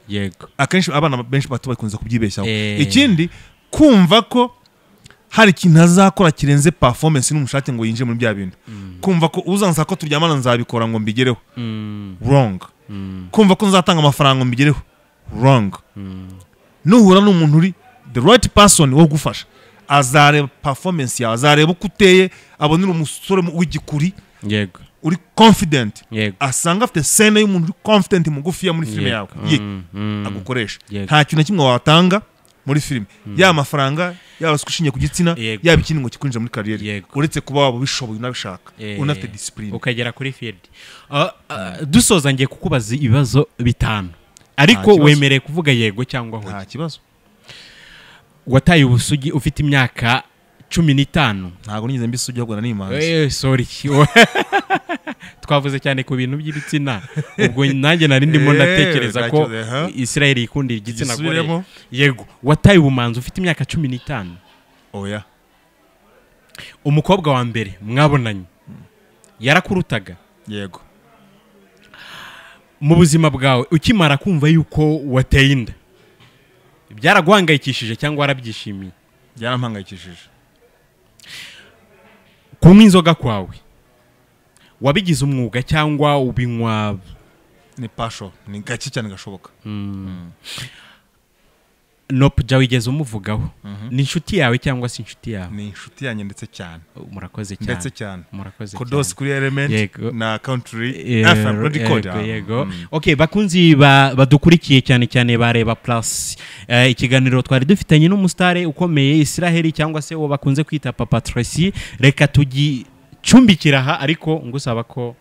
akenshi abana benshi bato bakunze kubyibeshyaho ikindi kumva ko hari ikintu azakora kirenze performance n'umushake ngo yinje muri bya bintu kumva ko uzansa ko turyamana nzabikora ngo mbigereho wrong kumva ko nzatanga amafaranga ngo mbigereho wrong nuhura n'umuntu uri the right person wo gufasha azareba performance yawe azareba uko uteye abonera umusore w'igikuri yego uri confident asanga afite scene y'umuntu uri confident mugufi ya muri filime yawe agukoresha nta kintu kimwe watanga muri filime ya mafaranga yaba skushinye ku gitsina yaba ikindi ngo kikwinjira muri career uretse kuba wabo bishoboye unabishaka unafite discipline ukagera kuri field dusoza ngiye kukubaza ibibazo bitanu ariko wemereye kuvuga yego cyangwa hoya nta kibazo wataye ubusugi ufite imyaka 15 ntago nigize mbisugi ahubwo nanimanze sorry twavuze cyane ku bintu by'ibitsina ubwo nanjye nari ndimo ndatekereza ko Israel ikundira igitsina gore yego wataye ubumanzi ufite imyaka 15 oya umukobwa wa mbere mwabonanye yarakurutaga yego mu buzima bwawe ukimara kumva yuko wateye inda byaraguhangayikishije cyangwa warabyishimiye byarampangayikishije kunywa inzoga kwawe wabigize umwuga cyangwa ubinywa ni passion ni gake cyane gashoboka nope jya wigeze umuvugaho ni inshuti yawe cyangwa si inshuti yawe ni inshuti yanjye ndetse cyane murakoze cyane ndetse cyane murakoze cyane Kodos kuri element na country FM record yego okay bakunzi badukurikiye cyane cyane bareba plus ikiganiro twari dufitanye n'umustare ukomeye Israel cyangwa se wo bakunze kwita Papa TRECY reka tugicumbikira aha ariko ngusaba ko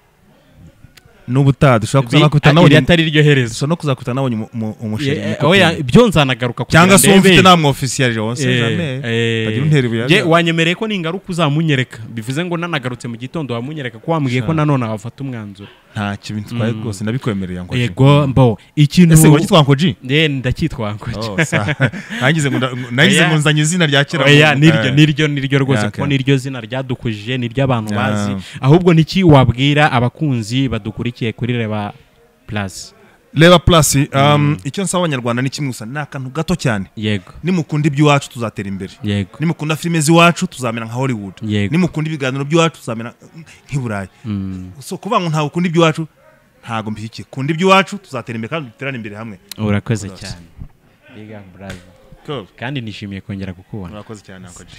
n'ubutaha dushaka kuzakutana nabonye atari ryo herezo so no kuzakutana nabonye umusheri oya ibyo nzanagaruka ku cyangwa se ufite namwe officiel Jonse jamais bagira unteri je wanyemereye ko ningaruka uzamunyereka bivuze ngo nanagarutse mu gitondo wamunyereka ko wambwiye ko nanone wafata umwanzuro nta kibintu twaye rwose ndabikwemereye ngo yego mbo ikintu ese wagitwa Ankoji ndakitwa Ankoji nagize ngo nzanye izina rya kera oya niryo rwose ko niryo zina ryadukujije niryo abantu bazi ahubwo niki wabwira abakunzi badukurikiye kuri Reba Plus icyo nsaba abanyarwanda ni kimwe gusa ni akantu gato cyane yego nimukunda iby'iwacu tuzatera imbere yego nimukunda filime z'iwacu tuzamera nka Hollywood nimukunda ibiganiro by'iwacu tuzamera nk'Iburayi so kuvuga ngo ntawe ukunda iby'iwacu ntago mbishyikiye kunda iby'iwacu tuzatera imbere kandi duterane imbere hamwe urakoze cyane big up brother kandi nishimiye kongera kukubona urakoze cyane Ankoji